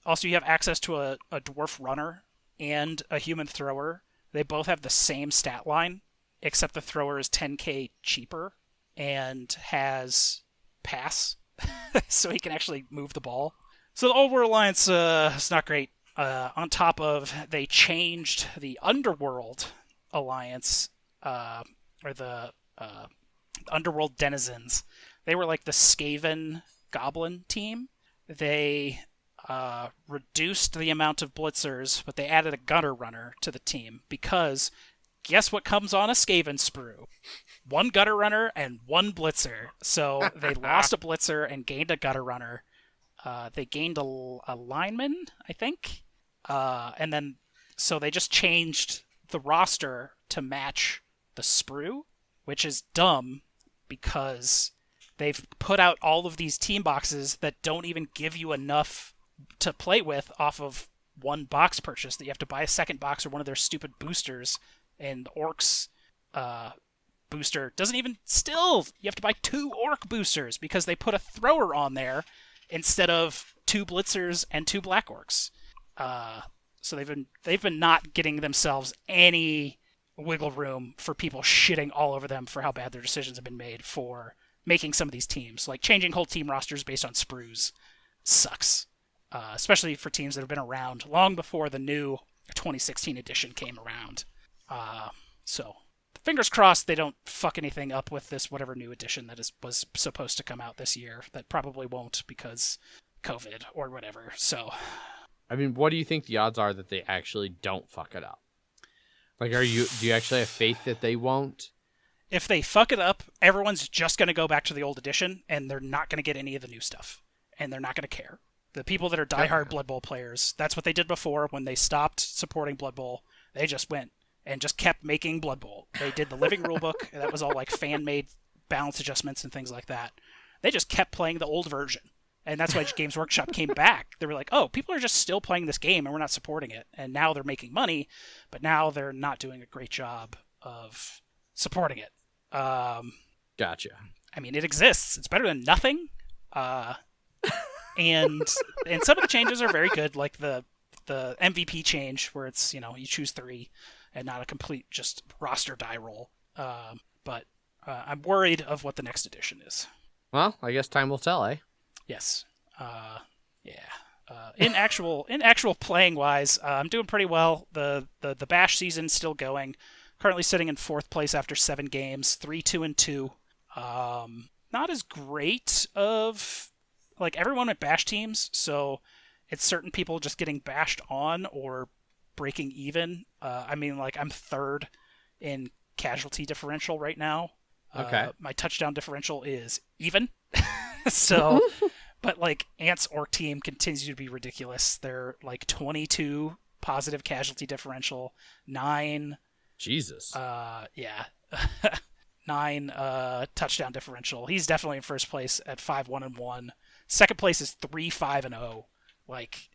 Speaker 3: Also, you have access to a dwarf runner and a human thrower. They both have the same stat line, except the thrower is 10k cheaper and has pass, so he can actually move the ball. So the Old World Alliance is not great. On top of, they changed the Underworld Alliance, or the Underworld Denizens. They were like the Skaven Goblin team. They reduced the amount of blitzers, but they added a gutter runner to the team because guess what comes on a Skaven sprue? One gutter runner and one blitzer. So they lost a blitzer and gained a gutter runner. They gained a lineman, I think. And then, so they just changed the roster to match the sprue, which is dumb because they've put out all of these team boxes that don't even give you enough to play with off of one box purchase, that you have to buy a second box or one of their stupid boosters. And Orcs booster doesn't even, still, you have to buy 2 Orc boosters because they put a thrower on there instead of 2 blitzers and 2 black orcs. So they've been not getting themselves any wiggle room for people shitting all over them for how bad their decisions have been made for making some of these teams. Like changing whole team rosters based on sprues sucks, especially for teams that have been around long before the new 2016 edition came around. So fingers crossed they don't fuck anything up with this whatever new edition that was supposed to come out this year. That probably won't because COVID or whatever. So,
Speaker 1: I mean, what do you think the odds are that they actually don't fuck it up? Like, do you actually have faith that they won't?
Speaker 3: If they fuck it up, everyone's just going to go back to the old edition, and they're not going to get any of the new stuff, and they're not going to care. The people that are diehard Blood Bowl players, that's what they did before when they stopped supporting Blood Bowl. They just went and just kept making Blood Bowl. They did the living rulebook, and that was all like fan-made balance adjustments and things like that. They just kept playing the old version. And that's why Games Workshop came back. They were like, oh, people are just still playing this game and we're not supporting it. And now they're making money, but now they're not doing a great job of supporting it.
Speaker 1: Gotcha.
Speaker 3: I mean, it exists. It's better than nothing. And some of the changes are very good, like the MVP change where it's, you choose 3 and not a complete just roster die roll. But I'm worried of what the next edition is.
Speaker 1: Well, I guess time will tell, eh?
Speaker 3: Yes. In actual playing wise, I'm doing pretty well. The Bash season's still going. Currently sitting in 4th place after 7 games, 3-2-2. Not as great of like everyone at Bash teams, so it's certain people just getting bashed on or breaking even. I mean, like I'm 3rd in casualty differential right now.
Speaker 1: Okay.
Speaker 3: My touchdown differential is even. So, but like Ant's Orc team continues to be ridiculous. They're like 22 positive casualty differential, 9.
Speaker 1: Jesus.
Speaker 3: 9 touchdown differential. He's definitely in first place at 5-1-1. Second place is 3-5-0. Like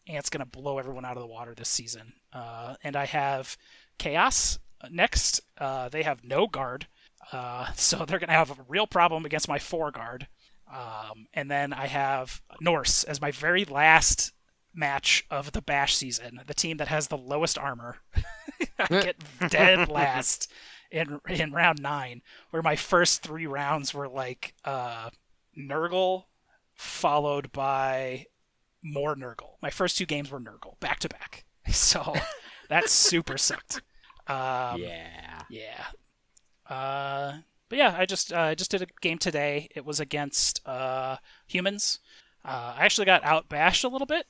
Speaker 3: Ant's gonna blow everyone out of the water this season. And I have Chaos next. They have no guard. So they're going to have a real problem against my 4 guard. And then I have Norse as my very last match of the Bash season, the team that has the lowest armor. I get dead last in round 9, where my first 3 rounds were like Nurgle followed by more Nurgle. My first 2 games were Nurgle, back to back. So that super sucked.
Speaker 1: Yeah.
Speaker 3: But yeah, I just did a game today. It was against humans. I actually got out bashed a little bit.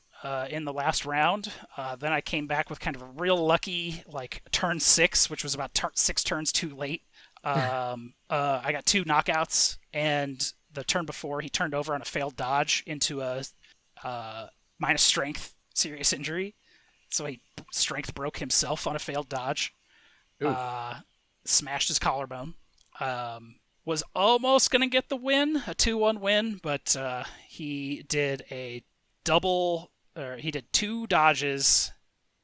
Speaker 3: in the last round. Then I came back with kind of a real lucky, like, turn 6, which was about 6 turns too late. I got 2 knockouts, and the turn before, he turned over on a failed dodge into a minus strength serious injury. So he strength broke himself on a failed dodge. Smashed his collarbone. Was almost going to get the win, a 2-1 win, but he did a he did 2 dodges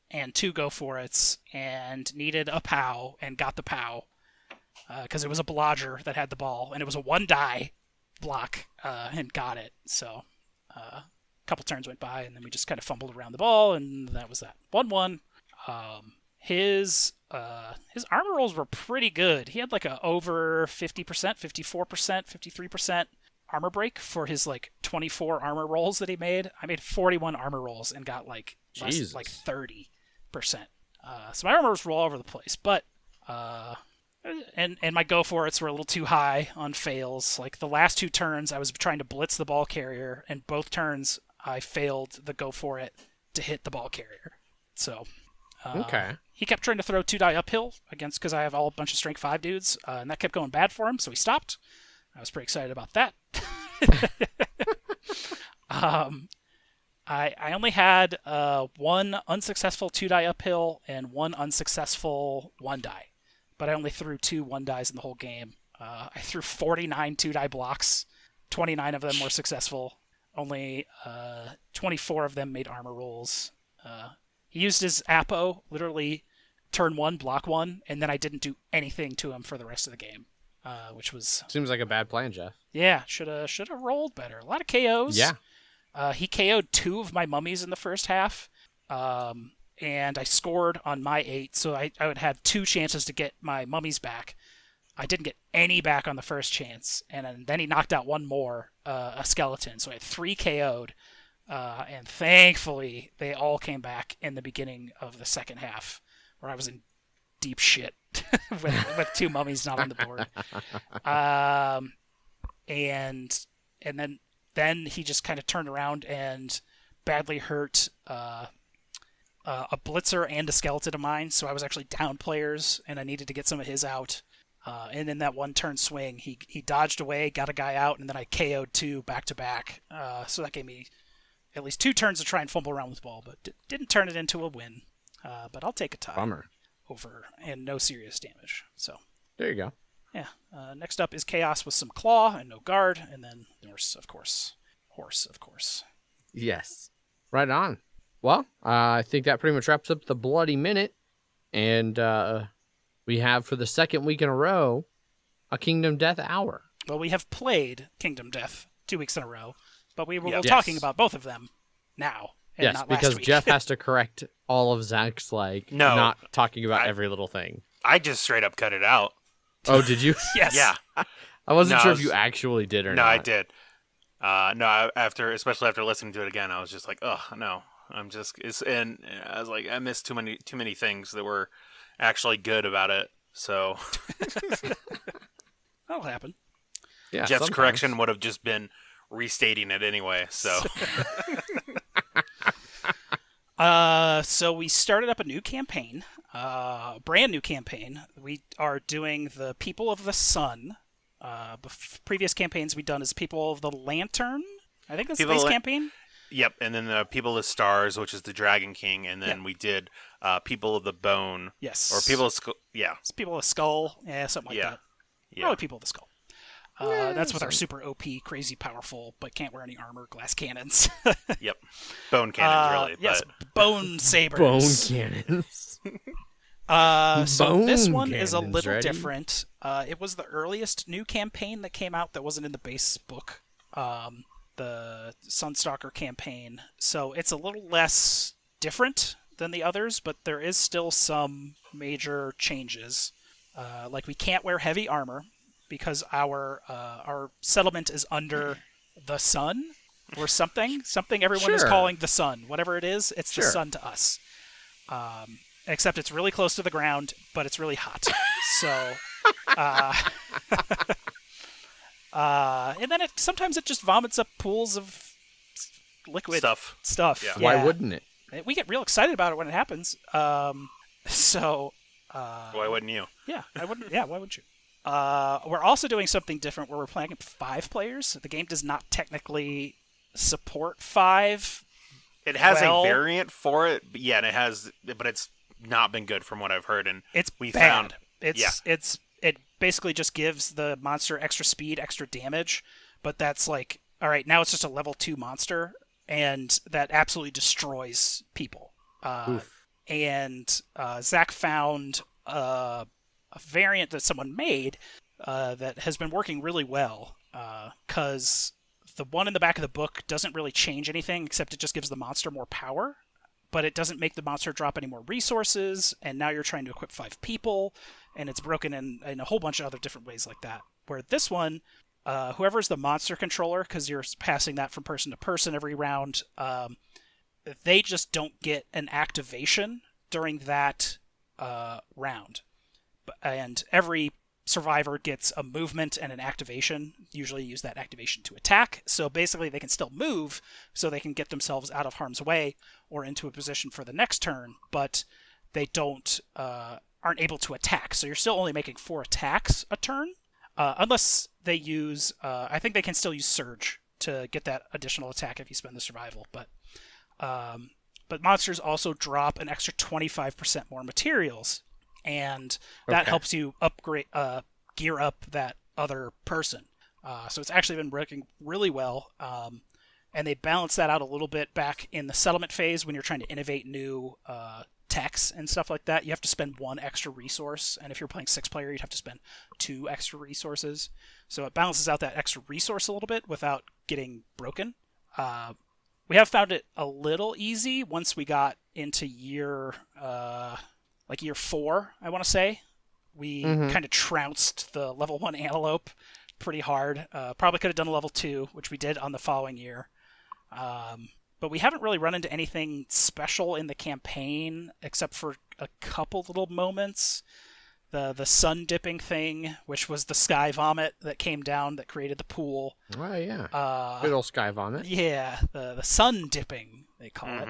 Speaker 3: and 2 go-for-its and needed a POW and got the POW because it was a blodger that had the ball, and it was a 1-die block and got it. So a couple turns went by, and then we just kind of fumbled around the ball, and that was that. 1-1. His armor rolls were pretty good. He had like a over 50%, 54%, 53% armor break for his like 24 armor rolls that he made. I made 41 armor rolls and got like less, like 30%. So my armors were all over the place, but and my go-for-its were a little too high on fails. Like the last 2 turns, I was trying to blitz the ball carrier, and both turns I failed the go-for-it to hit the ball carrier. So he kept trying to throw 2-die uphill against, because I have a bunch of strength 5 dudes, and that kept going bad for him, so he stopped. I was pretty excited about that. I only had 1 unsuccessful 2-die uphill and 1 unsuccessful 1-die, but I only threw 2 1-dies in the whole game. I threw 49 2-die blocks. 29 of them were successful. Only 24 of them made armor rolls. He used his Apo, literally turn 1, block 1, and then I didn't do anything to him for the rest of the game, which was...
Speaker 1: Seems like a bad plan, Jeff.
Speaker 3: Yeah, should have rolled better. A lot of KOs.
Speaker 1: Yeah.
Speaker 3: He KO'd 2 of my mummies in the first half, and I scored on my 8, so I would have 2 chances to get my mummies back. I didn't get any back on the first chance, and then he knocked out 1 more, a skeleton, so I had 3 KO'd. And thankfully, they all came back in the beginning of the second half, where I was in deep shit with 2 mummies not on the board. And then he just kind of turned around and badly hurt a blitzer and a skeleton of mine, so I was actually down players, and I needed to get some of his out. And in that 1-turn swing, he dodged away, got a guy out, and then I KO'd 2 back-to-back. So that gave me at least 2 turns to try and fumble around with the ball, but didn't turn it into a win. But I'll take a tie.
Speaker 1: Bummer.
Speaker 3: Over, and no serious damage. So
Speaker 1: there you go.
Speaker 3: Yeah. Next up is Chaos with some Claw and no Guard, and then Horse, of course.
Speaker 1: Yes. Right on. Well, I think that pretty much wraps up the Bloody Minute, and we have, for the second week in a row, a Kingdom Death Hour.
Speaker 3: Well, we have played Kingdom Death 2 weeks in a row, but we were talking about both of them now. And not
Speaker 1: because
Speaker 3: last week.
Speaker 1: Jeff has to correct all of Zach's, not talking about every little thing.
Speaker 2: I just straight up cut it out.
Speaker 1: Oh, did you?
Speaker 3: Yes.
Speaker 2: Yeah.
Speaker 1: I wasn't sure if you actually did or not.
Speaker 2: No, I did. Especially after listening to it again, I was just like, oh, no. And I was like, I missed too many things that were actually good about it. So
Speaker 3: that'll happen.
Speaker 1: Yeah,
Speaker 2: Jeff's correction would have just been restating it anyway. So
Speaker 3: so we started up a new campaign, brand new campaign. We are doing the People of the Sun. Previous campaigns we've done is People of the Lantern. I think that's the base campaign.
Speaker 2: Yep, and then the People of the Stars, which is the Dragon King, and then we did People of the Bone.
Speaker 3: Yes.
Speaker 2: Or People of Skull. Yeah.
Speaker 3: It's People of the Skull. Yeah, something like that.
Speaker 2: Yeah.
Speaker 3: Probably People of the Skull. That's with our super OP, crazy powerful, but can't wear any armor, glass cannons.
Speaker 2: Yep. Bone cannons, really.
Speaker 3: Yes, bone sabers.
Speaker 1: Bone cannons.
Speaker 3: So this one is a little different. It was the earliest new campaign that came out that wasn't in the base book. The Sunstalker campaign. So it's a little less different than the others, but there is still some major changes. Like we can't wear heavy armor because our settlement is under the sun or something. Something everyone is calling the sun. Whatever it is, it's the sun to us. Except it's really close to the ground, but it's really hot. So, and then sometimes it just vomits up pools of liquid
Speaker 2: stuff. Yeah.
Speaker 1: Why wouldn't it?
Speaker 3: We get real excited about it when it happens. Why
Speaker 2: wouldn't you?
Speaker 3: Yeah, I wouldn't. Yeah, why wouldn't you? We're also doing something different where we're playing 5 players. The game does not technically support 5.
Speaker 2: It has a variant for it, but it's not been good from what I've heard. And
Speaker 3: it's bad. It basically just gives the monster extra speed, extra damage, but that's like, all right, now it's just a level 2 monster, and that absolutely destroys people. And Zach found a variant that someone made that has been working really well, because the one in the back of the book doesn't really change anything, except it just gives the monster more power, but it doesn't make the monster drop any more resources, and now you're trying to equip 5 people, and it's broken in a whole bunch of other different ways like that. Where this one, whoever's the monster controller, because you're passing that from person to person every round, they just don't get an activation during that round. And every survivor gets a movement and an activation. Usually use that activation to attack. So basically they can still move, so they can get themselves out of harm's way or into a position for the next turn, but they aren't able to attack. So you're still only making 4 attacks a turn, unless they use, I think they can still use Surge to get that additional attack if you spend the survival. But monsters also drop an extra 25% more materials, and that helps you upgrade, gear up that other person. So it's actually been working really well. And they balance that out a little bit back in the settlement phase when you're trying to innovate new techs and stuff like that. You have to spend 1 extra resource, and if you're playing 6-player, you'd have to spend 2 extra resources. So it balances out that extra resource a little bit without getting broken. We have found it a little easy once we got into year 4, I want to say. We kind of trounced the level 1 antelope pretty hard. Probably could have done a level 2, which we did on the following year. But we haven't really run into anything special in the campaign, except for a couple little moments. The sun dipping thing, which was the sky vomit that came down that created the pool.
Speaker 1: Oh, yeah. Good old sky vomit.
Speaker 3: Yeah, the sun dipping, they call it.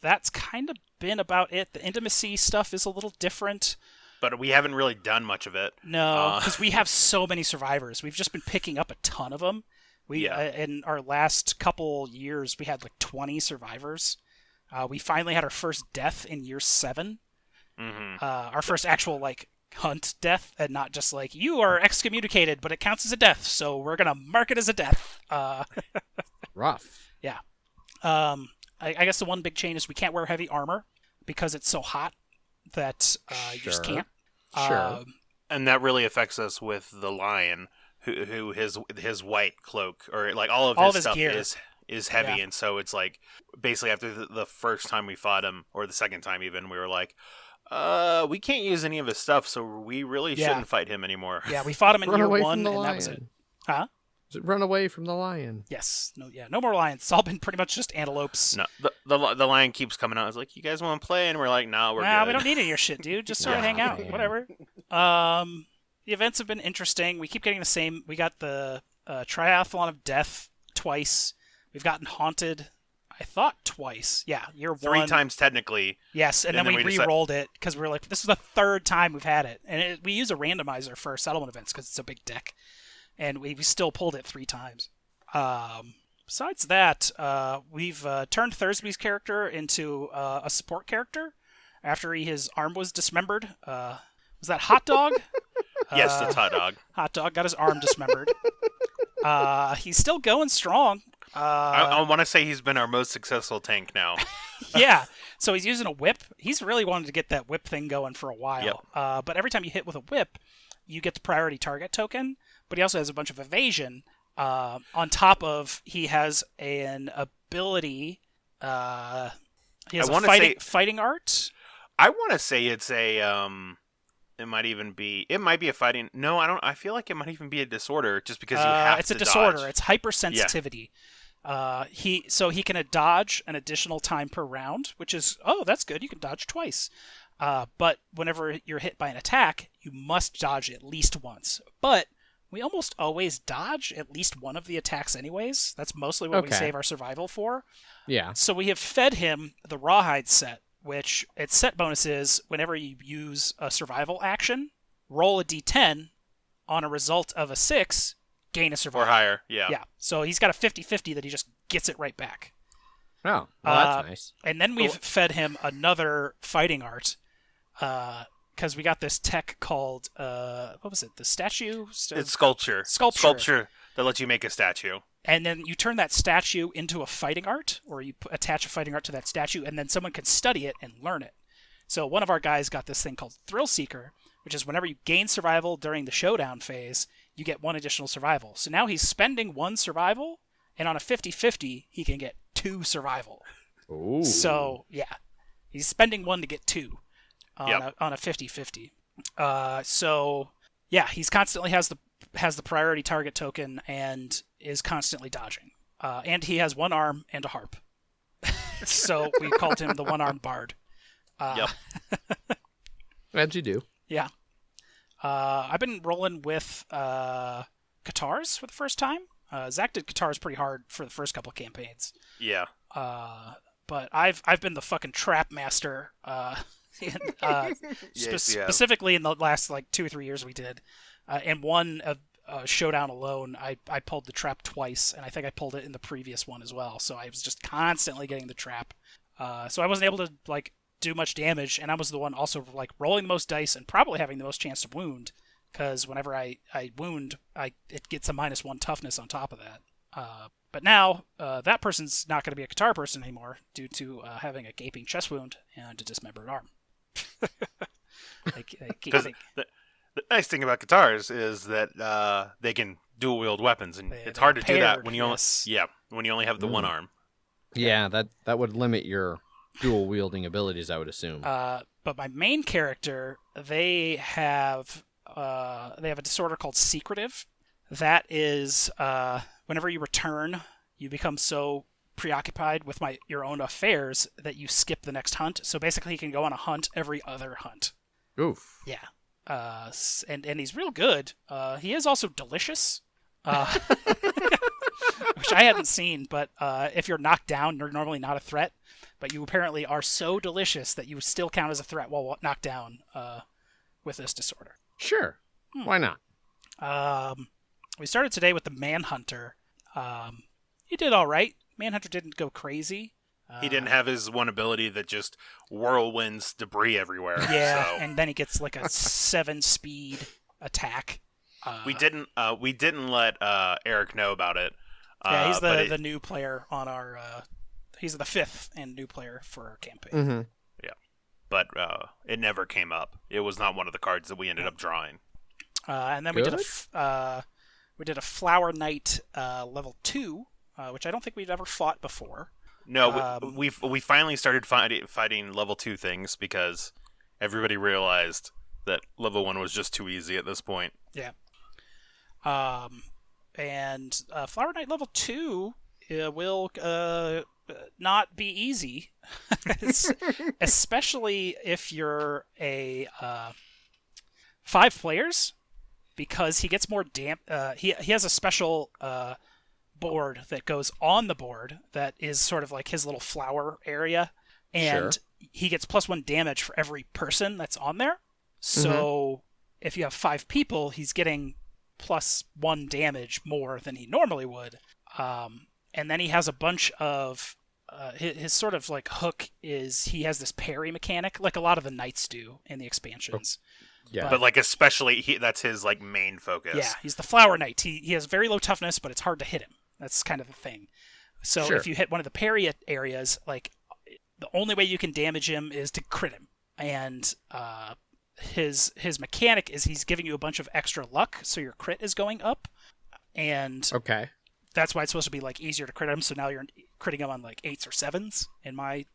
Speaker 3: That's kind of been about it. The intimacy stuff is a little different.
Speaker 2: But we haven't really done much of it.
Speaker 3: No, because we have so many survivors. We've just been picking up a ton of them. In our last couple years, we had like 20 survivors. We finally had our first death in year 7. Our first actual hunt death, and not just you are excommunicated, but it counts as a death, so we're gonna mark it as a death.
Speaker 1: Rough.
Speaker 3: Yeah. I guess the one big change is we can't wear heavy armor because it's so hot that you just can't.
Speaker 1: Sure.
Speaker 2: And that really affects us with the lion, who his white cloak or all of his stuff
Speaker 3: gear
Speaker 2: is heavy, and so it's basically after the first time we fought him, or the second time even, we were we can't use any of his stuff, so we really shouldn't fight him anymore.
Speaker 3: Yeah, we fought him in year 1, and that was it. Huh?
Speaker 1: Run away from the lion.
Speaker 3: Yes. No more lions. It's all been pretty much just antelopes.
Speaker 2: No, the lion keeps coming out. It's you guys want to play? And we're no, we're good.
Speaker 3: We don't need any of your shit, dude. Just sort of hang out. Whatever. The events have been interesting. We keep getting the same. We got the Triathlon of Death twice. We've gotten Haunted, I thought, twice. Yeah, year 1.
Speaker 2: 3 times technically.
Speaker 3: Yes, and then we re-rolled it because we were this is the 3rd time we've had it. And we use a randomizer for settlement events because it's a big deck. And we still pulled it 3 times. Besides that, we've turned Thursby's character into a support character after his arm was dismembered. Was that Hot Dog?
Speaker 2: Yes, that's Hot Dog.
Speaker 3: Hot Dog got his arm dismembered. He's still going strong.
Speaker 2: I want to say he's been our most successful tank now.
Speaker 3: Yeah, so he's using a whip. He's really wanted to get that whip thing going for a while.
Speaker 2: Yep.
Speaker 3: But every time you hit with a whip, you get the priority target token. But he also has a bunch of evasion. On top of, he has an ability. He has fighting art.
Speaker 2: I want to say it's a. It might be a fighting. No, I don't. I feel like it might even be a disorder, just because you have to.
Speaker 3: It's a disorder.
Speaker 2: Dodge.
Speaker 3: It's hypersensitivity. Yeah. He can dodge an additional time per round, which is that's good. You can dodge twice. But whenever you're hit by an attack, you must dodge at least once. But we almost always dodge at least one of the attacks anyways. That's mostly what we save our survival for.
Speaker 1: Yeah.
Speaker 3: So we have fed him the Rawhide set, which its set bonus is whenever you use a survival action, roll a d10 on a result of a 6, gain a survival.
Speaker 2: Or higher, yeah.
Speaker 3: Yeah, so he's got a 50-50 that he just gets it right back.
Speaker 1: Oh, well, that's nice.
Speaker 3: And then we've fed him another fighting art, because we got this tech called, what was it, the statue?
Speaker 2: It's sculpture. Sculpture that lets you make a statue.
Speaker 3: And then you turn that statue into a fighting art, or you attach a fighting art to that statue, and then someone can study it and learn it. So one of our guys got this thing called Thrill Seeker, which is whenever you gain survival during the showdown phase, you get 1 additional survival. So now he's spending 1 survival, and on a 50-50, he can get 2 survival.
Speaker 1: Ooh.
Speaker 3: So, yeah. He's spending 1 to get 2 on a 50-50. So, yeah, he's constantly has the priority target token and is constantly dodging. And he has 1 arm and a harp. So we called him the one-armed bard.
Speaker 1: As you do.
Speaker 3: Yeah. I've been rolling with guitars for the first time. Zach did guitars pretty hard for the first couple of campaigns.
Speaker 2: Yeah.
Speaker 3: But I've been the fucking trap master. Specifically in the last 2 or 3 years we did. And one showdown alone, I pulled the trap twice, and I think I pulled it in the previous one as well. So I was just constantly getting the trap. So I wasn't able to do much damage, and I was the one also rolling the most dice and probably having the most chance to wound, because whenever I wound, it gets a -1 toughness on top of that. But now that person's not going to be a guitar person anymore due to having a gaping chest wound and a dismembered arm.
Speaker 2: Because the nice thing about guitars is that they can dual wield weapons, and it's hard to do that when you only have the 1 arm.
Speaker 1: Yeah, that would limit your dual wielding abilities, I would assume.
Speaker 3: But my main character, they have a disorder called secretive. That is, whenever you return, you become so preoccupied with your own affairs that you skip the next hunt. So basically, he can go on a hunt every other hunt.
Speaker 1: Oof.
Speaker 3: Yeah. And he's real good. He is also delicious. Which I hadn't seen, but if you're knocked down, you're normally not a threat. But you apparently are so delicious that you still count as a threat while knocked down with this disorder.
Speaker 1: Sure. Why not?
Speaker 3: We started today with the Manhunter. He did all right. Manhunter didn't go crazy.
Speaker 2: He didn't have his one ability that just whirlwinds debris everywhere.
Speaker 3: Yeah,
Speaker 2: so.
Speaker 3: And then he gets a 7-speed attack.
Speaker 2: We didn't let Eric know about it.
Speaker 3: Yeah, he's the new player on our. He's the 5th and new player for our campaign.
Speaker 1: Mm-hmm.
Speaker 2: Yeah, but it never came up. It was not one of the cards that we ended up drawing.
Speaker 3: And then we did a Flower Knight level 2, which I don't think we'd ever fought before.
Speaker 2: No, we finally started fighting level 2 things because everybody realized that level 1 was just too easy at this point.
Speaker 3: Yeah. And Flower Knight level 2 will not be easy, especially if you're a 5 players, because he gets more he has a special board that goes on the board that is sort of like his little flower area, and he gets +1 damage for every person that's on there. So if you have 5 people, he's getting +1 damage more than he normally would. And then he has a bunch of his sort of hook is he has this parry mechanic, like a lot of the knights do in the expansions.
Speaker 1: Yeah,
Speaker 2: but especially that's his main focus.
Speaker 3: Yeah, he's the Flower Knight. He has very low toughness, but it's hard to hit him. That's kind of the thing. So if you hit one of the parry areas, the only way you can damage him is to crit him. And his mechanic is he's giving you a bunch of extra luck, so your crit is going up. And that's why it's supposed to be easier to crit him. So now you're critting him on 8s or 7s in my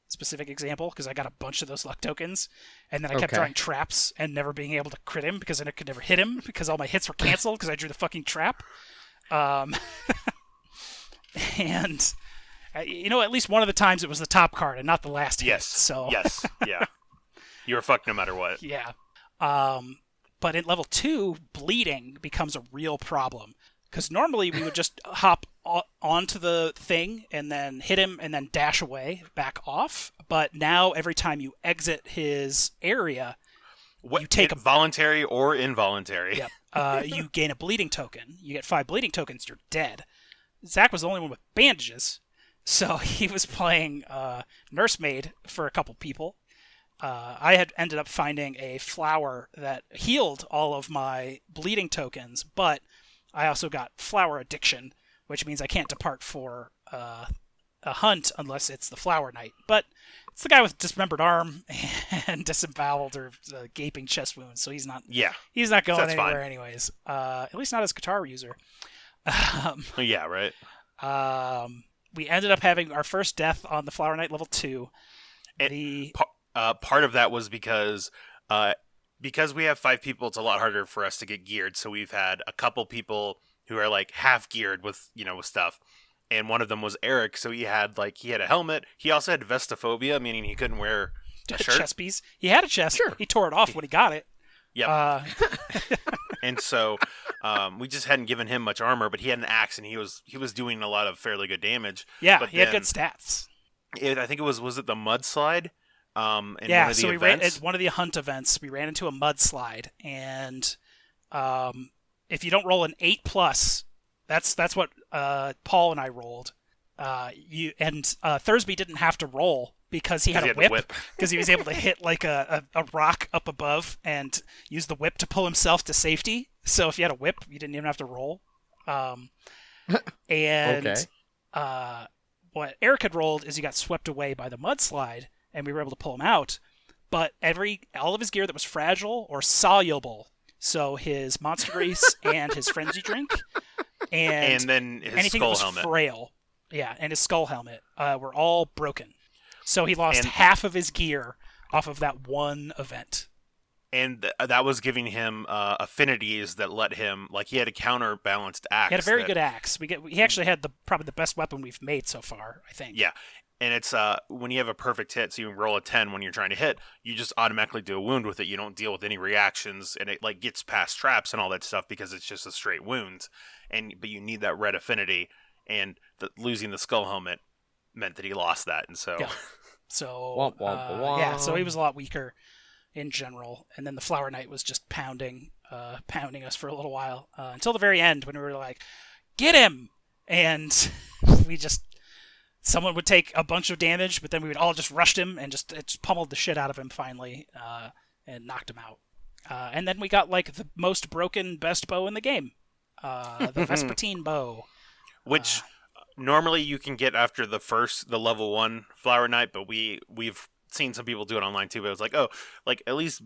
Speaker 3: specific example, because I got a bunch of those luck tokens, and then I kept drawing traps and never being able to crit him because I could never hit him because all my hits were canceled because I drew the fucking trap. And at least one of the times it was the top card and not the last hit.
Speaker 2: Yes.
Speaker 3: So
Speaker 2: yes. Yeah. You were fucked no matter what.
Speaker 3: Yeah. But in level 2, bleeding becomes a real problem. Because normally we would just hop onto the thing and then hit him and then dash away, back off. But now every time you exit his area, you take a
Speaker 2: voluntary or involuntary.
Speaker 3: Yep. You gain a bleeding token. You get 5 bleeding tokens, you're dead. Zach was the only one with bandages, so he was playing nursemaid for a couple people. I had ended up finding a flower that healed all of my bleeding tokens, but I also got flower addiction, which means I can't depart for a hunt unless it's the Flower Knight. But it's the guy with dismembered arm and disemboweled or gaping chest wounds, so he's not.
Speaker 2: Yeah,
Speaker 3: he's not going anywhere
Speaker 2: fine.
Speaker 3: Anyways. At least not as guitar user.
Speaker 2: Yeah, right.
Speaker 3: We ended up having our first death on the Flower Knight level 2.
Speaker 2: Part of that was because we have 5 people, it's a lot harder for us to get geared. So we've had a couple people who are like half geared with stuff, and one of them was Eric. So he had a helmet. He also had vestophobia, meaning he couldn't wear a shirt.
Speaker 3: Chest piece. He had a chest. Sure. He tore it off when he got it.
Speaker 2: Yep. And so we just hadn't given him much armor, but he had an axe, and he was doing a lot of fairly good damage.
Speaker 3: Yeah,
Speaker 2: but
Speaker 3: he had good stats.
Speaker 2: I think it was it the mudslide? In one of the
Speaker 3: so we
Speaker 2: events?
Speaker 3: ran at one of the hunt events. We ran into a mudslide, and if you don't roll an 8+, that's what Paul and I rolled. Thursby didn't have to roll because he had a whip, because he was able to hit like a rock up above and use the whip to pull himself to safety. So if you had a whip, you didn't even have to roll. Okay. What Eric had rolled is he got swept away by the mudslide, and we were able to pull him out. But all of his gear that was fragile or soluble, so his monster grease and his frenzy drink, and then his anything skull that was helmet. Frail, and his skull helmet were all broken. So he lost half of his gear off of that one event.
Speaker 2: And that was giving him affinities that let him, he had a counterbalanced axe.
Speaker 3: He had a very good axe. He actually had probably the best weapon we've made so far, I think.
Speaker 2: Yeah, and it's when you have a perfect hit, so you roll a 10 when you're trying to hit, you just automatically do a wound with it. You don't deal with any reactions, and it gets past traps and all that stuff because it's just a straight wound. But you need that red affinity, and losing the skull helmet meant that he lost that, and so.
Speaker 3: Yeah. So so he was a lot weaker in general, and then the Flower Knight was just pounding us for a little while until the very end when we were like, "Get him!" And someone would take a bunch of damage, but then we would all just rush him and just pummeled the shit out of him finally and knocked him out. And then we got the most broken best bow in the game, the Vespertine bow,
Speaker 2: which normally you can get after the level 1 Flower Knight, but we've seen some people do it online too, but it was at least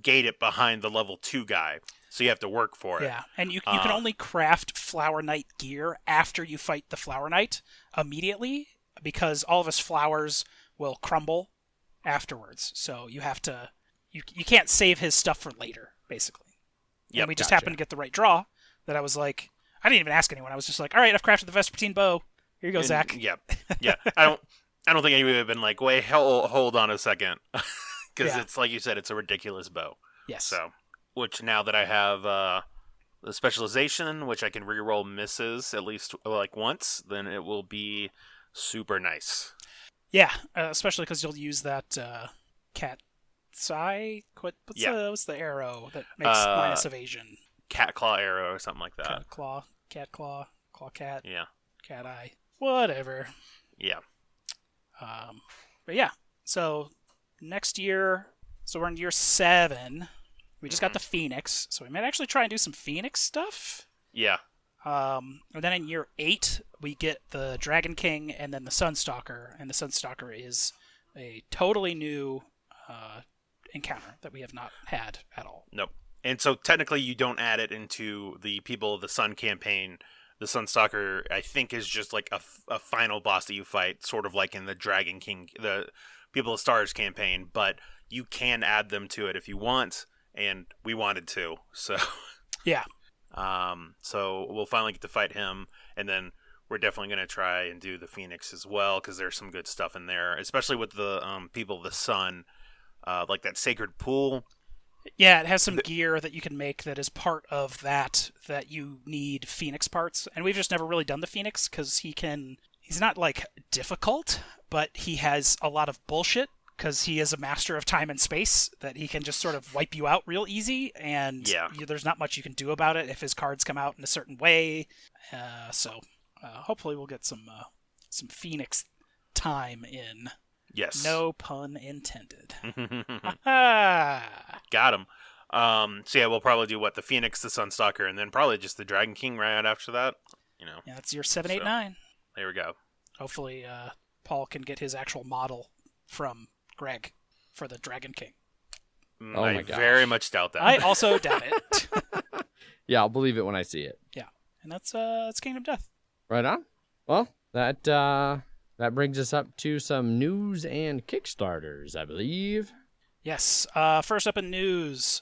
Speaker 2: gate it behind the level 2 guy, so you have to work for it.
Speaker 3: Yeah, and you can only craft Flower Knight gear after you fight the Flower Knight immediately, because all of his flowers will crumble afterwards. So you have to, you can't save his stuff for later, basically. Yeah, we just happened to get the right draw that I was like, I didn't even ask anyone. I was just like, all right, I've crafted the Vespertine bow. Here you go, Zach.
Speaker 2: Yeah. I don't think anybody would have been like, wait, hold on a second. Because it's like you said, it's a ridiculous bow.
Speaker 3: Yes.
Speaker 2: So, which now that I have the specialization, which I can reroll misses at least once, then it will be super nice.
Speaker 3: Yeah, especially because you'll use that cat Scythe. What's the arrow that makes minus evasion?
Speaker 2: Cat claw arrow or something like that.
Speaker 3: Cat claw, cat.
Speaker 2: Yeah.
Speaker 3: Cat eye. Whatever.
Speaker 2: Yeah.
Speaker 3: But yeah, so next year, so we're in year 7. We just got the Phoenix, so we might actually try and do some Phoenix stuff.
Speaker 2: Yeah.
Speaker 3: And then in year 8, we get the Dragon King and then the Sunstalker, and the Sunstalker is a totally new encounter that we have not had at all.
Speaker 2: Nope. And so technically you don't add it into the People of the Sun campaign. The Sunstalker, I think, is just a final boss that you fight, sort of like in the Dragon King, the People of Stars campaign, but you can add them to it if you want, and we wanted to, so.
Speaker 3: Yeah.
Speaker 2: So we'll finally get to fight him, and then we're definitely going to try and do the Phoenix as well, because there's some good stuff in there, especially with the People of the Sun, like that Sacred Pool.
Speaker 3: Yeah, it has some gear that you can make that is part of that you need Phoenix parts. And we've just never really done the Phoenix because he's not like difficult, but he has a lot of bullshit because he is a master of time and space that he can just sort of wipe you out real easy, and there's not much you can do about it if his cards come out in a certain way. So hopefully we'll get some Phoenix time in.
Speaker 2: Yes.
Speaker 3: No pun intended.
Speaker 2: Got him. So yeah, we'll probably do the Phoenix, the Sunstalker, and then probably just the Dragon King right after that.
Speaker 3: Yeah, that's your 7, 8, 9.
Speaker 2: There we go.
Speaker 3: Hopefully, Paul can get his actual model from Greg for the Dragon King.
Speaker 2: I very much doubt that.
Speaker 3: I also doubt it.
Speaker 1: Yeah, I'll believe it when I see it.
Speaker 3: Yeah, and that's Kingdom Death.
Speaker 1: Right on. Well, that brings us up to some news and Kickstarters, I believe.
Speaker 3: Yes. First up in news,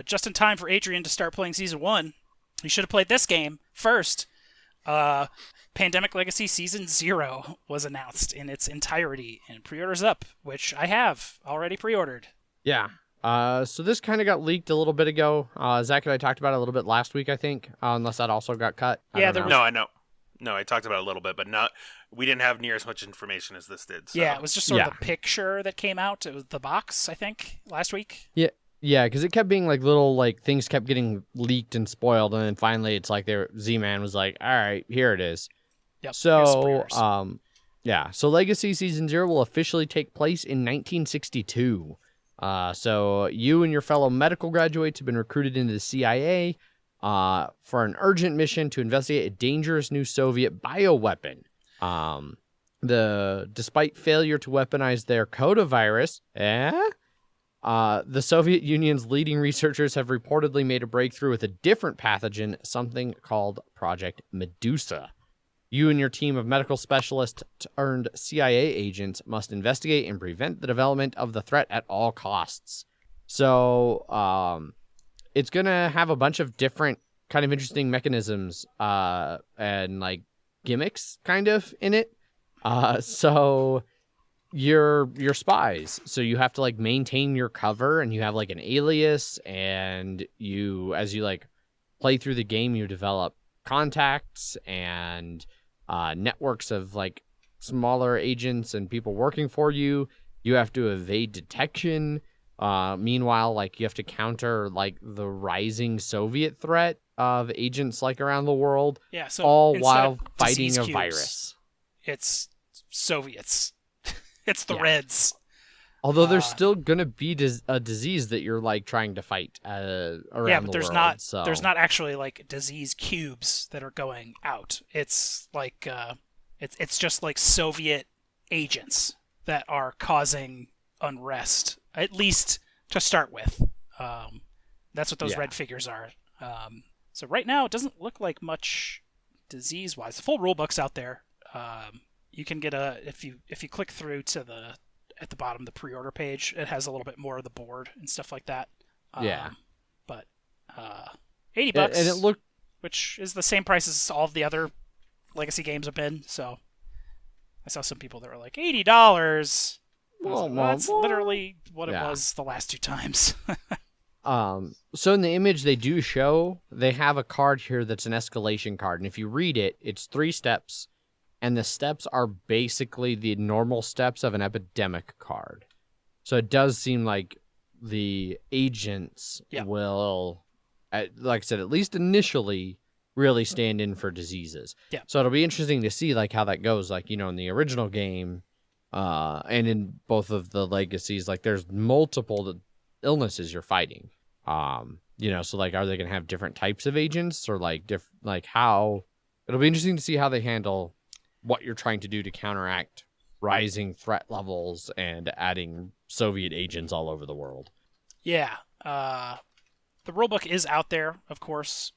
Speaker 3: just in time for Adrian to start playing Season 1, he should have played this game first. Pandemic Legacy Season 0 was announced in its entirety, and pre-orders up, which I have already pre-ordered.
Speaker 1: Yeah. So this kind of got leaked a little bit ago. Zach and I talked about it a little bit last week, I think, unless that also got cut.
Speaker 2: No, I know. No, I talked about it a little bit, but we didn't have near as much information as this did. So.
Speaker 3: Yeah, it was just sort of the picture that came out. It was the box, I think, last week.
Speaker 1: Yeah, because it kept being like little things kept getting leaked and spoiled, and then finally it's like Z-Man was like, all right, here it is.
Speaker 3: Yep.
Speaker 1: So, so Legacy Season 0 will officially take place in 1962. So you and your fellow medical graduates have been recruited into the CIA for an urgent mission to investigate a dangerous new Soviet bioweapon. Despite failure to weaponize their codavirus, the Soviet Union's leading researchers have reportedly made a breakthrough with a different pathogen, something called Project Medusa. You and your team of medical specialists turned CIA agents must investigate and prevent the development of the threat at all costs. So, it's going to have a bunch of different kind of interesting mechanisms and gimmicks kind of in it. So you're spies. So you have to maintain your cover, and you have an alias, and as you play through the game, you develop contacts and networks of smaller agents and people working for you. You have to evade detection. Meanwhile, you have to counter the rising Soviet threat of agents around the world.
Speaker 3: Yeah, so
Speaker 1: all while fighting a virus.
Speaker 3: It's Soviets. It's the Reds.
Speaker 1: Although there's still gonna be a disease that you're trying to fight around the world.
Speaker 3: Yeah, but there's not actually disease cubes that are going out. It's it's just Soviet agents that are causing unrest, at least to start with. That's what those red figures are. So right now it doesn't look like much disease-wise. The full rulebook's out there. You can get if you click through to at the bottom of the pre-order page, it has a little bit more of the board and stuff like that. But $80,
Speaker 1: and it looked,
Speaker 3: which is the same price as all of the other Legacy games have been. So I saw some people that were like $80. That's literally what it was the last two times.
Speaker 1: So in the image they do show, they have a card here that's an escalation card, and if you read it, it's 3 steps. And the steps are basically the normal steps of an epidemic card. So it does seem like the agents will, like I said, at least initially, really stand in for diseases.
Speaker 3: Yeah.
Speaker 1: So it'll be interesting to see how that goes. In the original game, and in both of the legacies, there's multiple illnesses you're fighting. So are they going to have different types of agents, or how? It'll be interesting to see how they handle what you're trying to do to counteract rising threat levels and adding Soviet agents all over the world.
Speaker 3: Yeah. The rulebook is out there, of course.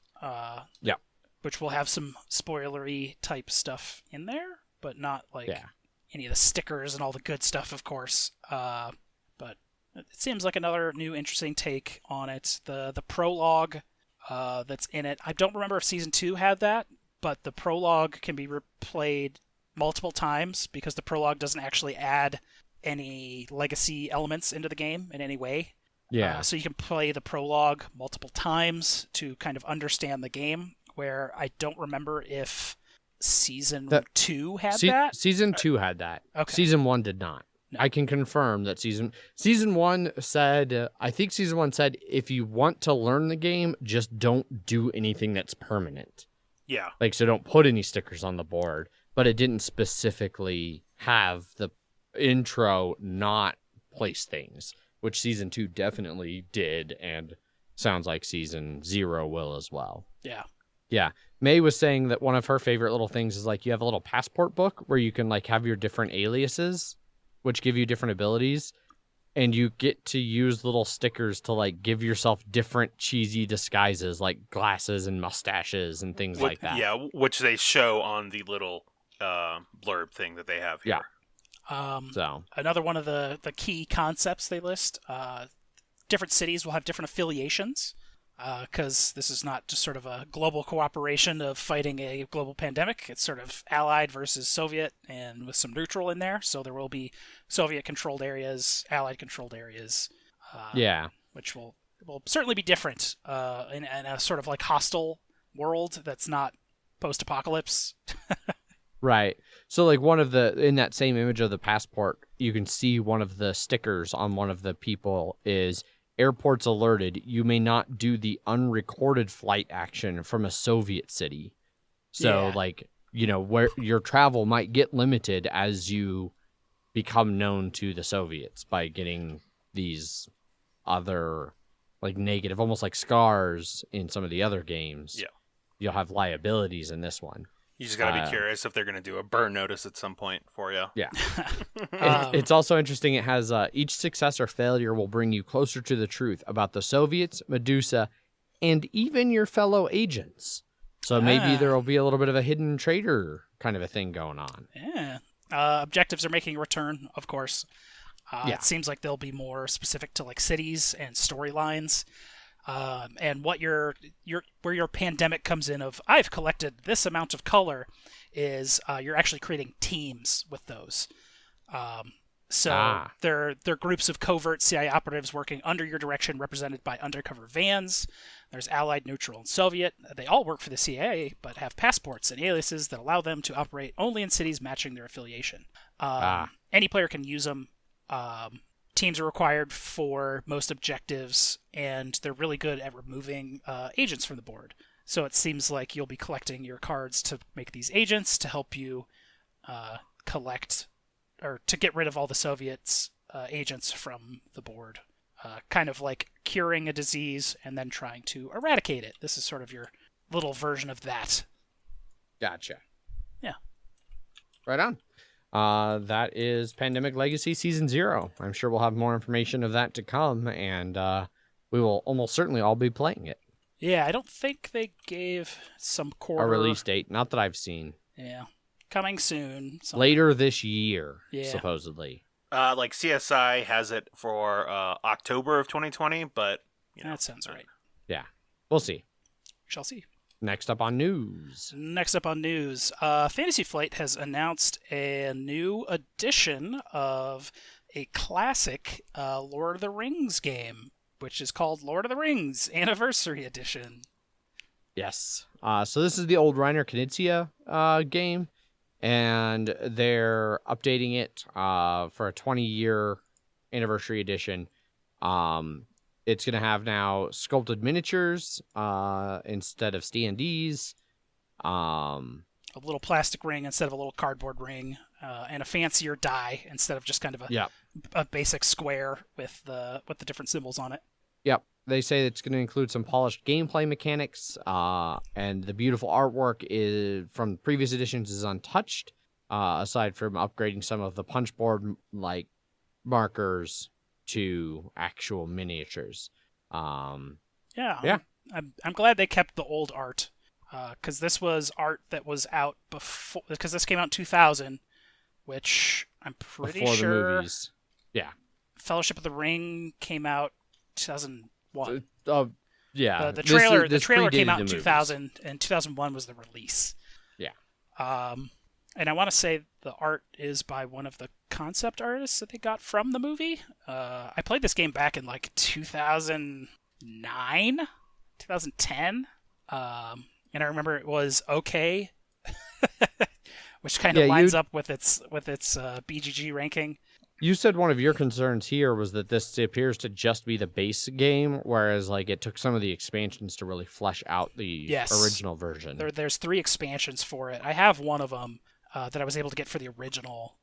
Speaker 3: Which will have some spoilery type stuff in there, but not any of the stickers and all the good stuff, of course. But it seems like another new interesting take on it. The prologue that's in it. I don't remember if Season 2 had that, but the prologue can be replayed multiple times because the prologue doesn't actually add any legacy elements into the game in any way.
Speaker 1: Yeah.
Speaker 3: So you can play the prologue multiple times to kind of understand the game, where I don't remember if Season 2 had that.
Speaker 1: Season 2 had that.
Speaker 3: Okay.
Speaker 1: Season 1 did not.
Speaker 3: No.
Speaker 1: I can confirm that Season 1 said, I think Season 1 said, if you want to learn the game, just don't do anything that's permanent.
Speaker 2: Yeah.
Speaker 1: Like, so don't put any stickers on the board. But it didn't specifically have the intro not place things, which Season 2 definitely did, and sounds like Season 0 will as well.
Speaker 3: Yeah.
Speaker 1: Yeah. May was saying that one of her favorite little things is like you have a little passport book where you can like have your different aliases, which give you different abilities, and you get to use little stickers to like give yourself different cheesy disguises like glasses and mustaches and things like that.
Speaker 2: Yeah, which they show on the little blurb thing that they have here.
Speaker 1: Yeah. So
Speaker 3: another one of the key concepts they list, different cities will have different affiliations, because this is not just sort of a global cooperation of fighting a global pandemic. It's sort of Allied versus Soviet, and with some neutral in there. So there will be Soviet-controlled areas, Allied-controlled areas.
Speaker 1: yeah.
Speaker 3: Which will certainly be different in a sort of like hostile world that's not post-apocalypse.
Speaker 1: Right. So like in that same image of the passport, you can see one of the stickers on one of the people is airports alerted. You may not do the unrecorded flight action from a Soviet city. So like, where your travel might get limited as you become known to the Soviets by getting these other like negative, almost like scars in some of the other games.
Speaker 2: Yeah.
Speaker 1: You'll have liabilities in this one.
Speaker 2: You just gotta be curious if they're gonna do a burn notice at some point for you.
Speaker 1: Yeah. It's also interesting. It has each success or failure will bring you closer to the truth about the Soviets, Medusa, and even your fellow agents. So maybe there will be a little bit of a hidden traitor kind of a thing going on.
Speaker 3: Yeah. Objectives are making a return, of course. It seems like they'll be more specific to like cities and storylines. And what where your pandemic comes in of I've collected this amount of color is you're actually creating teams with those. They're groups of covert CIA operatives working under your direction, represented by undercover vans. There's Allied, neutral, and Soviet. They all work for the CIA, but have passports and aliases that allow them to operate only in cities matching their affiliation. Any player can use them. Teams are required for most objectives, and they're really good at removing agents from the board. So it seems like you'll be collecting your cards to make these agents to help you collect or to get rid of all the Soviets' agents from the board. Kind of like curing a disease and then trying to eradicate it. This is sort of your little version of that.
Speaker 1: Gotcha.
Speaker 3: Yeah.
Speaker 1: Right on. That is Pandemic Legacy Season 0. I'm sure we'll have more information of that to come, and we will almost certainly all be playing it.
Speaker 3: Yeah, I don't think they gave some quarter...
Speaker 1: A release date, not that I've seen.
Speaker 3: Yeah. Coming soon.
Speaker 1: Later this year, supposedly.
Speaker 2: Like CSI has it for October of 2020, but...
Speaker 3: that sounds right.
Speaker 1: Yeah. We'll see.
Speaker 3: We shall see.
Speaker 1: Next up on news.
Speaker 3: Fantasy Flight has announced a new edition of a classic Lord of the Rings game, which is called Lord of the Rings Anniversary Edition.
Speaker 1: Yes. So this is the old Reiner Knizia game, and they're updating it for a 20-year anniversary edition. It's going to have now sculpted miniatures instead of standees.
Speaker 3: A little plastic ring instead of a little cardboard ring, and a fancier die instead of just kind of a basic square with the different symbols on it.
Speaker 1: Yep. They say it's going to include some polished gameplay mechanics, and the beautiful artwork is from previous editions is untouched, aside from upgrading some of the punchboard like markers to actual miniatures.
Speaker 3: I'm glad they kept the old art, because this was art that was out before, because this came out in 2000, which I'm pretty
Speaker 1: before
Speaker 3: sure
Speaker 1: the movies. Yeah.
Speaker 3: Fellowship of the Ring came out 2001.
Speaker 1: Yeah.
Speaker 3: The trailer
Speaker 1: this
Speaker 3: came out in
Speaker 1: predated the
Speaker 3: 2000, and 2001 was the release.
Speaker 1: Yeah.
Speaker 3: And I want to say the art is by one of the concept artists that they got from the movie. I played this game back in like 2009, 2010, and I remember it was okay, which kind of lines up with its BGG ranking.
Speaker 1: You said one of your concerns here was that this appears to just be the base game, whereas like it took some of the expansions to really flesh out the original version.
Speaker 3: There's 3 expansions for it. I have one of them that I was able to get for the original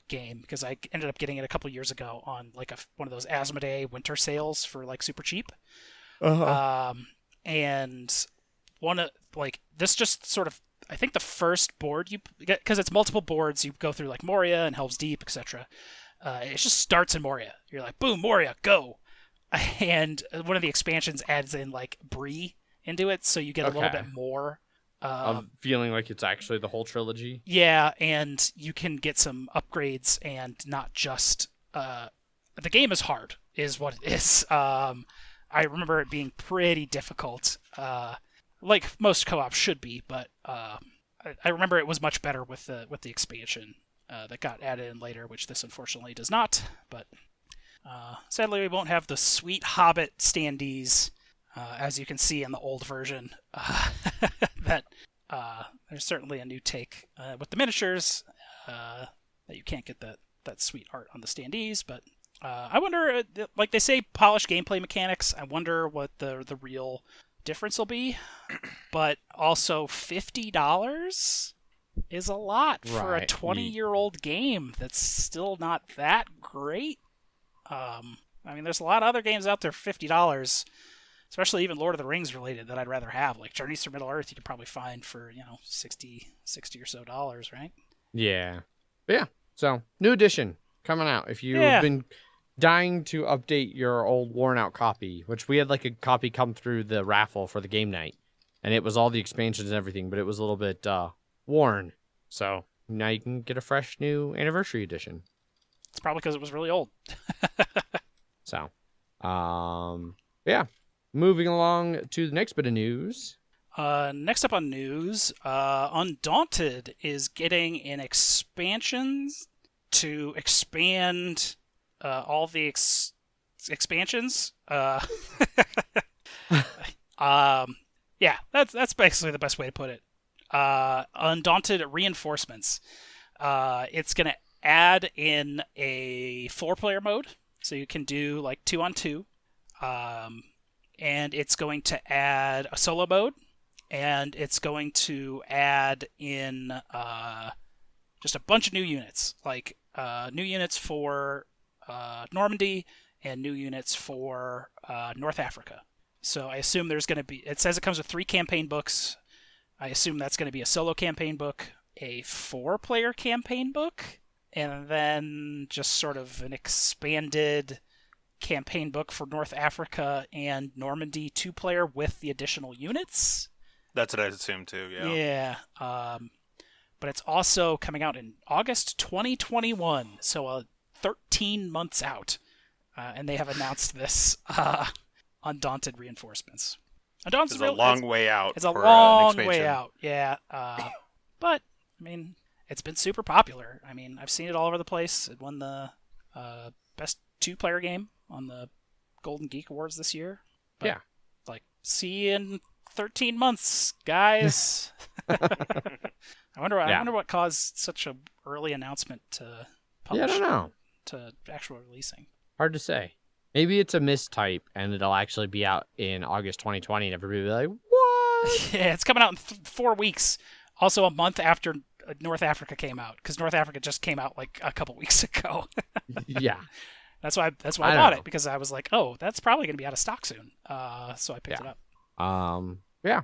Speaker 3: game because I ended up getting it a couple years ago on like one of those Asmodee winter sales for like super cheap. And one of like this just sort of, I think the first board you get, because it's multiple boards, you go through like Moria and Helm's Deep, etc. It just starts in Moria. You're like, boom, Moria, go. And one of the expansions adds in like Bree into it, so you get a little bit more
Speaker 1: of feeling like it's actually the whole trilogy.
Speaker 3: Yeah, and you can get some upgrades and not just the game is hard, is what it is. I remember it being pretty difficult, like most co-ops should be, but I remember it was much better with the expansion that got added in later, which this unfortunately does not. But sadly, we won't have the sweet Hobbit standees, as you can see in the old version. That there's certainly a new take with the miniatures that you can't get that sweet art on the standees. But I wonder, like they say, polished gameplay mechanics. I wonder what the real difference will be. But also $50 is a lot for a 20-year-old game that's still not that great. I mean, there's a lot of other games out there for $50, especially even Lord of the Rings related, that I'd rather have. Like Journeys Through Middle-earth you could probably find for, $60 or so, right?
Speaker 1: Yeah. But yeah, so new edition coming out. If you've been dying to update your old worn-out copy, which we had like a copy come through the raffle for the game night, and it was all the expansions and everything, but it was a little bit worn. So now you can get a fresh new anniversary edition.
Speaker 3: It's probably because it was really old.
Speaker 1: So, yeah. Moving along to the next bit of news.
Speaker 3: Next up on news, Undaunted is getting an expansions to expand all the expansions. Yeah, that's basically the best way to put it. Undaunted Reinforcements. It's going to add in a 4-player mode, so you can do like 2-on-2. And it's going to add a solo mode, and it's going to add in just a bunch of new units, like new units for Normandy and new units for North Africa. So I assume there's going to be, it says it comes with 3 campaign books. I assume that's going to be a solo campaign book, a 4-player campaign book, and then just sort of an expanded campaign book for North Africa and Normandy 2-player with the additional units.
Speaker 2: That's what I assumed too, yeah.
Speaker 3: Yeah. But it's also coming out in August 2021, so 13 months out. And they have announced this Undaunted Reinforcements.
Speaker 2: It's a long way out.
Speaker 3: It's a long way out, yeah. But, I mean, it's been super popular. I mean, I've seen it all over the place. It won the best 2-player game on the Golden Geek Awards this year. But,
Speaker 1: yeah.
Speaker 3: Like, see you in 13 months, guys. I wonder what caused such an early announcement to publish.
Speaker 1: Yeah, I don't know.
Speaker 3: To actual releasing.
Speaker 1: Hard to say. Maybe it's a mistype, and it'll actually be out in August 2020, and everybody will be like, what?
Speaker 3: Yeah, it's coming out in 4 weeks. Also a month after North Africa came out, because North Africa just came out like a couple weeks ago.
Speaker 1: Yeah.
Speaker 3: That's why I bought it, because I was like, oh, that's probably going to be out of stock soon. So I picked it up.
Speaker 1: Yeah.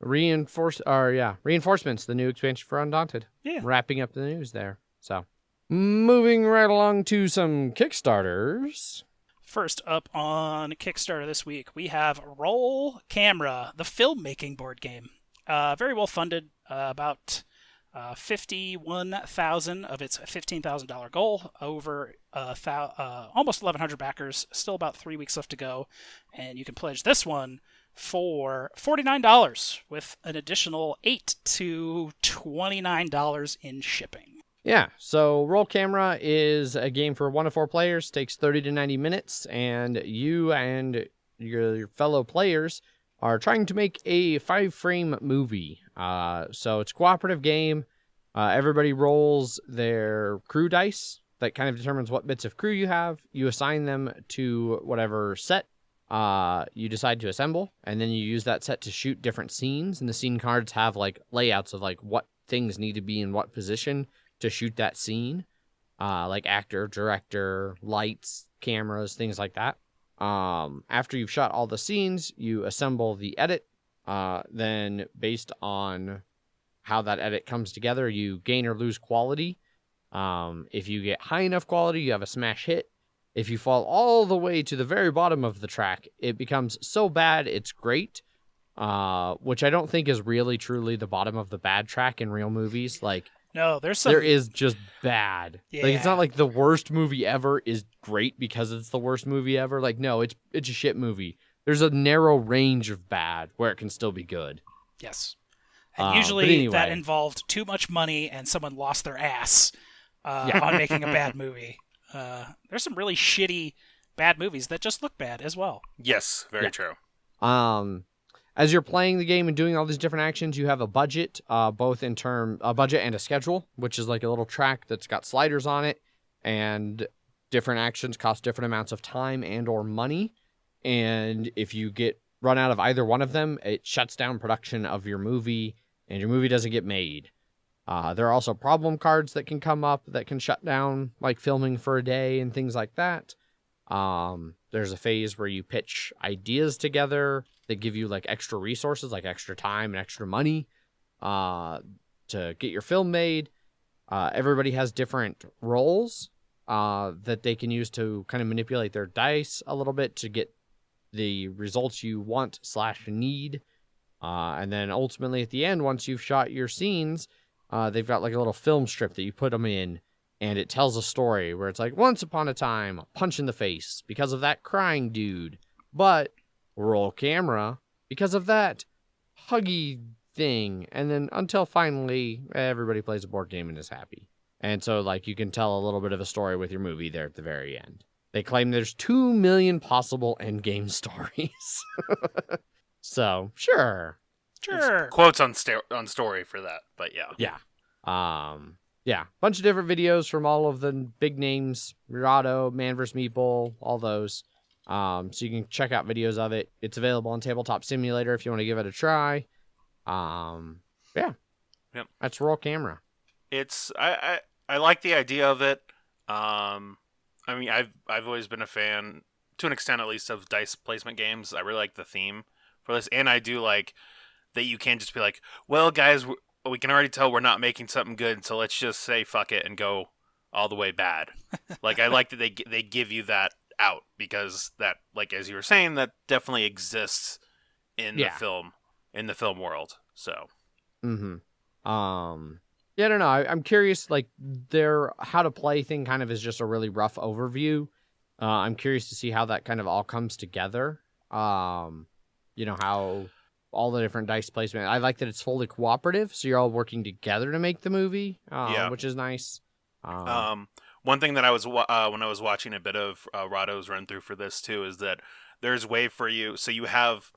Speaker 1: Reinforcements, the new expansion for Undaunted.
Speaker 3: Yeah.
Speaker 1: Wrapping up the news there. So, moving right along to some Kickstarters.
Speaker 3: First up on Kickstarter this week, we have Roll Camera, the filmmaking board game. Very well funded, about $51,000 of its $15,000 goal, over almost 1,100 backers, still about 3 weeks left to go, and you can pledge this one for $49 with an additional $8 to $29 in shipping.
Speaker 1: Yeah, so Roll Camera is a game for 1 to 4 players, takes 30 to 90 minutes, and you and your fellow players are trying to make a 5-frame movie. So it's a cooperative game. Everybody rolls their crew dice. That kind of determines what bits of crew you have. You assign them to whatever set you decide to assemble, and then you use that set to shoot different scenes. And the scene cards have like layouts of like what things need to be in what position to shoot that scene, like actor, director, lights, cameras, things like that. After you've shot all the scenes, you assemble the edit. Then based on how that edit comes together, you gain or lose quality. If you get high enough quality, you have a smash hit. If you fall all the way to the very bottom of the track, it becomes so bad it's great, which I don't think is really truly the bottom of the bad track in real movies. Like,
Speaker 3: no, there
Speaker 1: is just bad.
Speaker 3: Yeah.
Speaker 1: Like, it's not like the worst movie ever is great because it's the worst movie ever. Like, no, it's a shit movie. There's a narrow range of bad where it can still be good.
Speaker 3: Yes. And usually
Speaker 1: anyway.
Speaker 3: that involved too much money and someone lost their ass on making a bad movie. There's some really shitty bad movies that just look bad as well.
Speaker 2: Yes, very true.
Speaker 1: As you're playing the game and doing all these different actions, you have a budget, both in a budget and a schedule, which is like a little track that's got sliders on it, and different actions cost different amounts of time and or money. And if you get run out of either one of them, it shuts down production of your movie, and your movie doesn't get made. There are also problem cards that can come up that can shut down, like filming for a day and things like that. There's a phase where you pitch ideas together that give you like extra resources, like extra time and extra money to get your film made. Everybody has different roles that they can use to kind of manipulate their dice a little bit to get the results you want / need. And then ultimately at the end, once you've shot your scenes, they've got like a little film strip that you put them in, and it tells a story where it's like, once upon a time, a punch in the face because of that crying dude, but roll camera because of that huggy thing. And then until finally everybody plays a board game and is happy. And so like you can tell a little bit of a story with your movie there at the very end. They claim there's 2 million possible endgame stories. So, sure.
Speaker 2: It's quotes on story for that, but yeah.
Speaker 1: Yeah. Bunch of different videos from all of the big names, Murado, Man vs. Meeple, all those. So you can check out videos of it. It's available on Tabletop Simulator if you want to give it a try. Yeah.
Speaker 2: Yep.
Speaker 1: That's Roll Camera.
Speaker 2: It's I like the idea of it. I mean, I've always been a fan, to an extent at least, of dice placement games. I really like the theme for this, and I do like that you can't just be like, well, guys, we can already tell we're not making something good, so let's just say fuck it and go all the way bad. Like, I like that they give you that out, because that, like, as you were saying, that definitely exists in the film world. So
Speaker 1: yeah, I don't know. I'm curious, like, their how to play thing kind of is just a really rough overview. I'm curious to see how that kind of all comes together. You know, how all the different dice placement. I like that it's fully cooperative, so you're all working together to make the movie, which is nice.
Speaker 2: One thing that I was when I was watching a bit of Rado's run through for this too is that there's way for you. So you have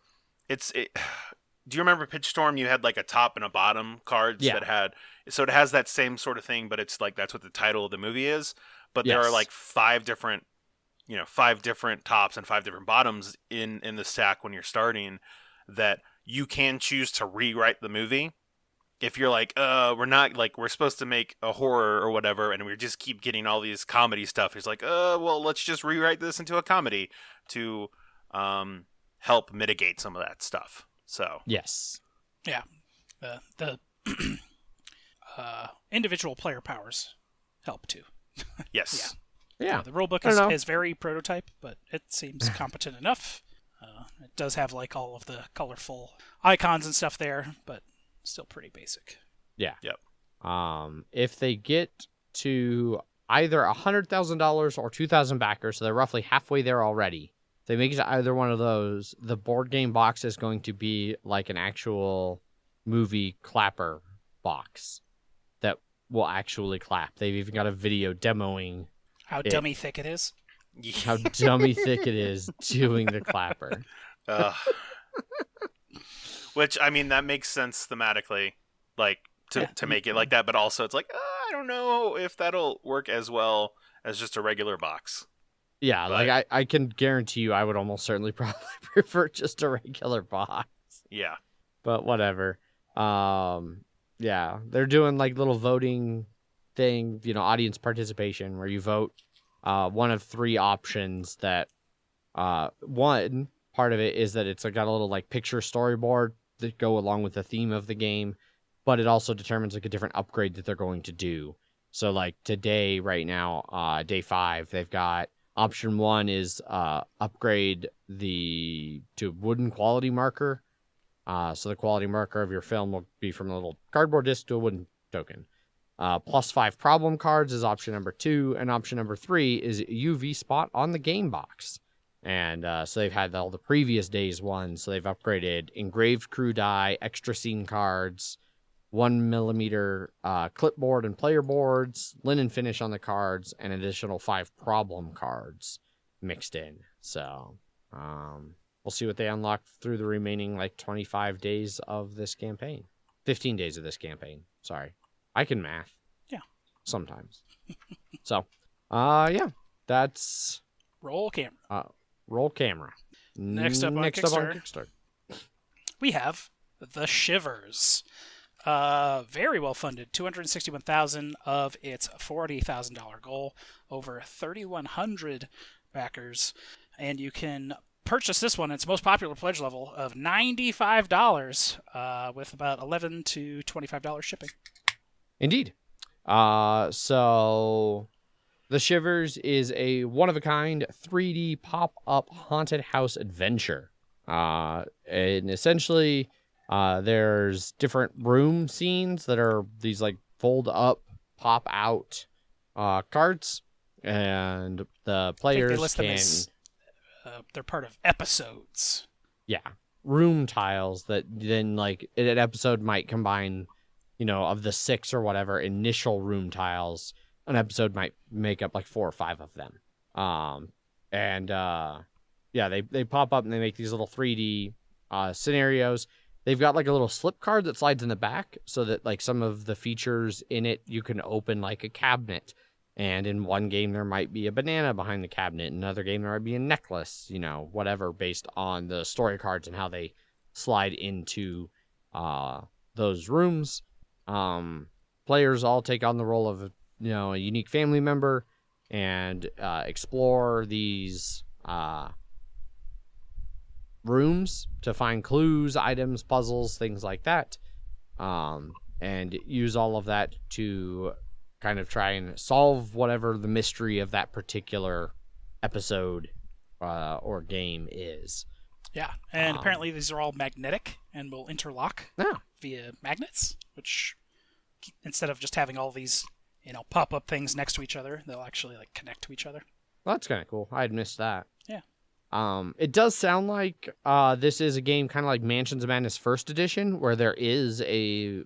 Speaker 2: do you remember Pitch Storm? You had like a top and a bottom cards that had, so it has that same sort of thing, but it's like that's what the title of the movie is. But there are like 5 different tops and 5 different bottoms in the stack when you're starting, that you can choose to rewrite the movie. If you're like, we're supposed to make a horror or whatever, and we just keep getting all these comedy stuff. It's like, well, let's just rewrite this into a comedy to help mitigate some of that stuff. So
Speaker 1: yes,
Speaker 3: yeah, the individual player powers help too.
Speaker 2: Yes,
Speaker 1: yeah.
Speaker 3: The rulebook is very prototype, but it seems competent enough. It does have like all of the colorful icons and stuff there, but still pretty basic.
Speaker 1: Yeah.
Speaker 2: Yep.
Speaker 1: If they get to either $100,000 or 2,000 backers, so they're roughly halfway there already, If they make it to either one of those, the board game box is going to be like an actual movie clapper box that will actually clap. They've even got a video demoing
Speaker 3: How dummy thick it is.
Speaker 1: how dummy thick it is doing the clapper.
Speaker 2: Which, I mean, that makes sense thematically, like, to make it like that, but also it's like, I don't know if that'll work as well as just a regular box.
Speaker 1: Yeah,
Speaker 2: But-
Speaker 1: like I can guarantee you I would almost certainly probably prefer just a regular box.
Speaker 2: Yeah.
Speaker 1: But whatever. Yeah, they're doing like little voting thing, audience participation where you vote one of three options that one part of it is that it's got a little like picture storyboard that go along with the theme of the game, but it also determines like a different upgrade that they're going to do. So like today, right now, day 5, they've got option 1 is upgrade to wooden quality marker. So the quality marker of your film will be from a little cardboard disc to a wooden token. +5 problem cards is option number 2, and option number 3 is UV spot on the game box. And so they've had all the previous days ones. So they've upgraded engraved crew die, extra scene cards, 1mm clipboard and player boards, linen finish on the cards, and additional 5 problem cards mixed in. So we'll see what they unlock through the remaining 25 days of this campaign. 15 days of this campaign. Sorry. I can math.
Speaker 3: Yeah.
Speaker 1: Sometimes. So, yeah. That's
Speaker 3: Roll camera.
Speaker 1: roll camera.
Speaker 3: Next up on Kickstarter. We have The Shivers. Very well funded, $261,000 of its $40,000 goal, over 3,100 backers, and you can purchase this one. Its most popular pledge level of $95, with about $11 to $25 shipping.
Speaker 1: Indeed. So The Shivers is a one-of-a-kind 3D pop-up haunted house adventure. And essentially, there's different room scenes that are these fold-up, pop-out cards, and the players
Speaker 3: they list
Speaker 1: can...
Speaker 3: them as, they're part of episodes.
Speaker 1: Yeah, room tiles that then, an episode might combine, of the 6 or whatever initial room tiles, an episode might make up 4 or 5 of them. Yeah, they pop up and they make these little 3D scenarios. They've got a little slip card that slides in the back so that some of the features in it you can open a cabinet. And in one game there might be a banana behind the cabinet. In another game there might be a necklace, whatever, based on the story cards and how they slide into those rooms. Players all take on the role of a unique family member and explore these rooms to find clues, items, puzzles, things like that, and use all of that to kind of try and solve whatever the mystery of that particular episode or game is.
Speaker 3: Yeah, and apparently these are all magnetic and will interlock via magnets, which instead of just having all these pop-up things next to each other, they'll actually connect to each other.
Speaker 1: Well, that's kind of cool. I'd missed that.
Speaker 3: Yeah.
Speaker 1: It does sound like this is a game kind of like Mansions of Madness First Edition, where there is a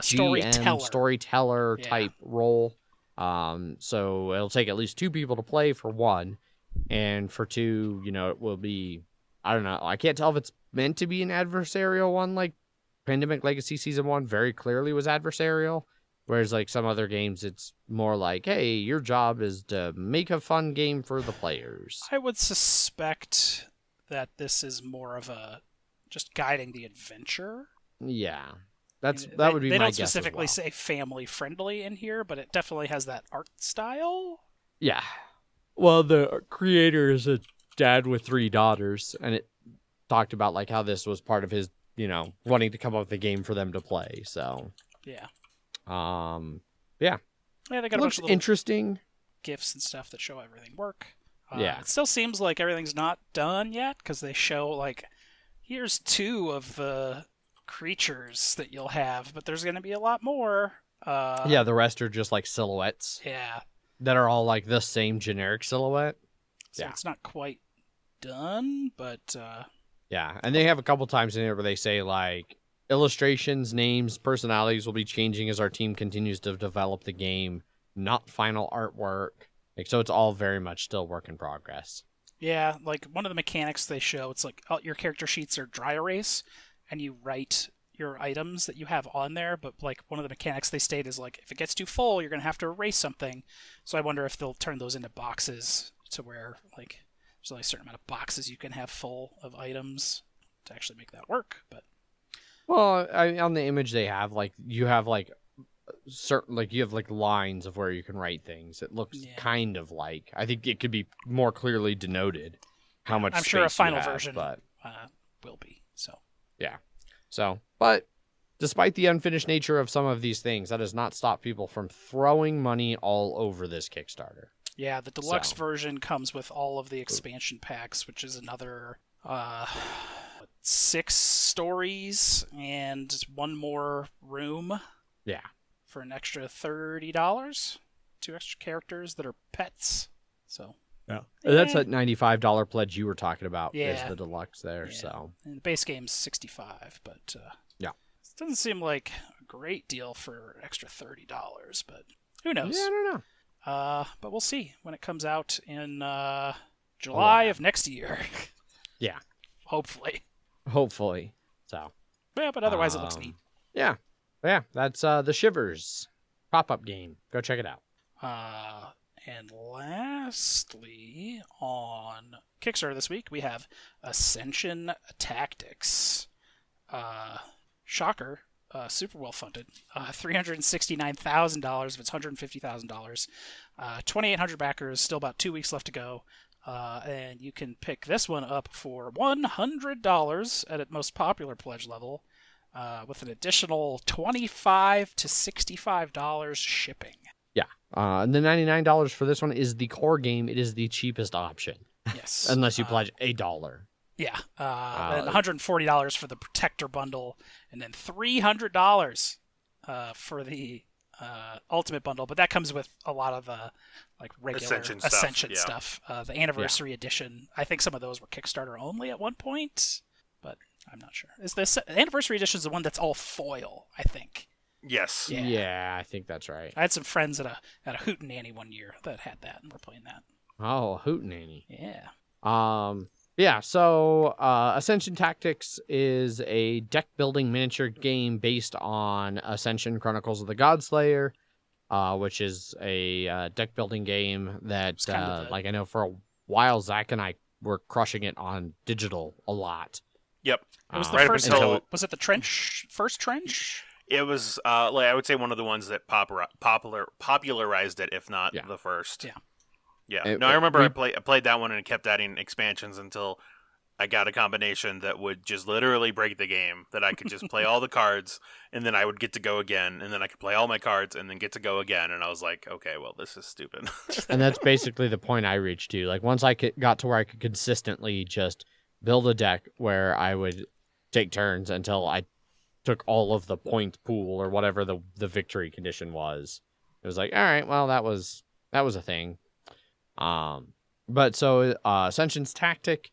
Speaker 1: storyteller type role. So it'll take at least 2 people to play for 1, and for 2, it will be, I don't know. I can't tell if it's meant to be an adversarial one, like Pandemic Legacy Season 1 very clearly was adversarial. Whereas some other games, it's more like, hey, your job is to make a fun game for the players.
Speaker 3: I would suspect that this is more of a just guiding the adventure.
Speaker 1: Yeah. That would be
Speaker 3: my
Speaker 1: guess.
Speaker 3: They don't specifically say family friendly in here, but it definitely has that art style.
Speaker 1: Yeah. Well, the creator is a dad with 3 daughters, and it talked about how this was part of his, wanting to come up with a game for them to play. So
Speaker 3: yeah.
Speaker 1: Yeah.
Speaker 3: Yeah, they got a bunch
Speaker 1: Looks
Speaker 3: of little
Speaker 1: interesting.
Speaker 3: GIFs and stuff that show everything work.
Speaker 1: Yeah.
Speaker 3: It still seems like everything's not done yet because they show here's 2 of the creatures that you'll have, but there's going to be a lot more.
Speaker 1: Yeah, the rest are just silhouettes.
Speaker 3: Yeah.
Speaker 1: That are all the same generic silhouette.
Speaker 3: So it's not quite done, but
Speaker 1: Yeah, and they have a couple times in there where they say, like, illustrations, names, personalities will be changing as our team continues to develop the game, not final artwork. Like, so it's all very much still work in progress.
Speaker 3: yeah, like one of the mechanics they show, it's like your character sheets are dry erase, and you write your items that you have on there, but like one of the mechanics they state is like if it gets too full, you're going to have to erase something. So I wonder if they'll turn those into boxes to where like there's only a certain amount of boxes you can have full of items to actually make that work. But
Speaker 1: Well, on the image they have, like, you have, like, certain, like, you have, like, lines of where you can write things. It looks kind of like, I think it could be more clearly denoted how much
Speaker 3: I'm sure a
Speaker 1: space you
Speaker 3: final
Speaker 1: have,
Speaker 3: version
Speaker 1: but
Speaker 3: will be. So
Speaker 1: yeah. So, but despite the unfinished nature of some of these things, that does not stop people from throwing money all over this Kickstarter.
Speaker 3: yeah, the deluxe version comes with all of the expansion packs, which is another 6 stories and one more room.
Speaker 1: Yeah.
Speaker 3: For an extra $30, 2 extra characters that are pets. So
Speaker 1: yeah. That's that $95 pledge you were talking about.
Speaker 3: Yeah.
Speaker 1: Is the deluxe there.
Speaker 3: Yeah.
Speaker 1: So
Speaker 3: and the base game's $65, but
Speaker 1: yeah,
Speaker 3: it doesn't seem like a great deal for an extra $30. But who knows?
Speaker 1: Yeah, I don't know.
Speaker 3: But we'll see when it comes out in July of next year.
Speaker 1: Yeah.
Speaker 3: Hopefully.
Speaker 1: So.
Speaker 3: Yeah, but otherwise it looks neat.
Speaker 1: Yeah. Yeah, that's the Shivers pop-up game. Go check it out.
Speaker 3: And lastly, on Kickstarter this week, we have Ascension Tactics. Shocker. Super well funded. $369,000 of its $150,000. 2,800 backers, still about 2 weeks left to go. And you can pick this one up for $100 at its most popular pledge level, with an additional $25 to $65 shipping.
Speaker 1: Yeah. And the $99 for this one is the core game. It is the cheapest option.
Speaker 3: Yes.
Speaker 1: Unless you pledge $1.
Speaker 3: Yeah. And $140 for the Protector bundle, and then $300 for the Ultimate bundle. But that comes with a lot of like regular Ascension stuff. The Anniversary Edition. I think some of those were Kickstarter only at one point, but I'm not sure. Is the Anniversary Edition is the one that's all foil? I think.
Speaker 2: Yes.
Speaker 1: Yeah, I think that's right.
Speaker 3: I had some friends at a Hootenanny one year that had that, and were playing that.
Speaker 1: Oh, Hootenanny.
Speaker 3: Yeah.
Speaker 1: Yeah, so Ascension Tactics is a deck-building miniature game based on Ascension Chronicles of the Godslayer, which is a deck-building game that, like, I know for a while, Zach and I were crushing it on digital a lot.
Speaker 2: Yep.
Speaker 3: It was the first. Was it the first trench?
Speaker 2: It was, like, I would say one of the ones that popularized it, if not the first.
Speaker 3: Yeah.
Speaker 2: Yeah. I remember I played that one and kept adding expansions until I got a combination that would just literally break the game, that I could just play all the cards, and then I would get to go again, and then I could play all my cards, and then get to go again, and I was like, okay, well, this is stupid.
Speaker 1: And that's basically the point I reached to. Like, once I got to where I could consistently just build a deck where I would take turns until I took all of the point pool or whatever the victory condition was. It was like, all right, well, that was a thing. But so Ascension's Tactic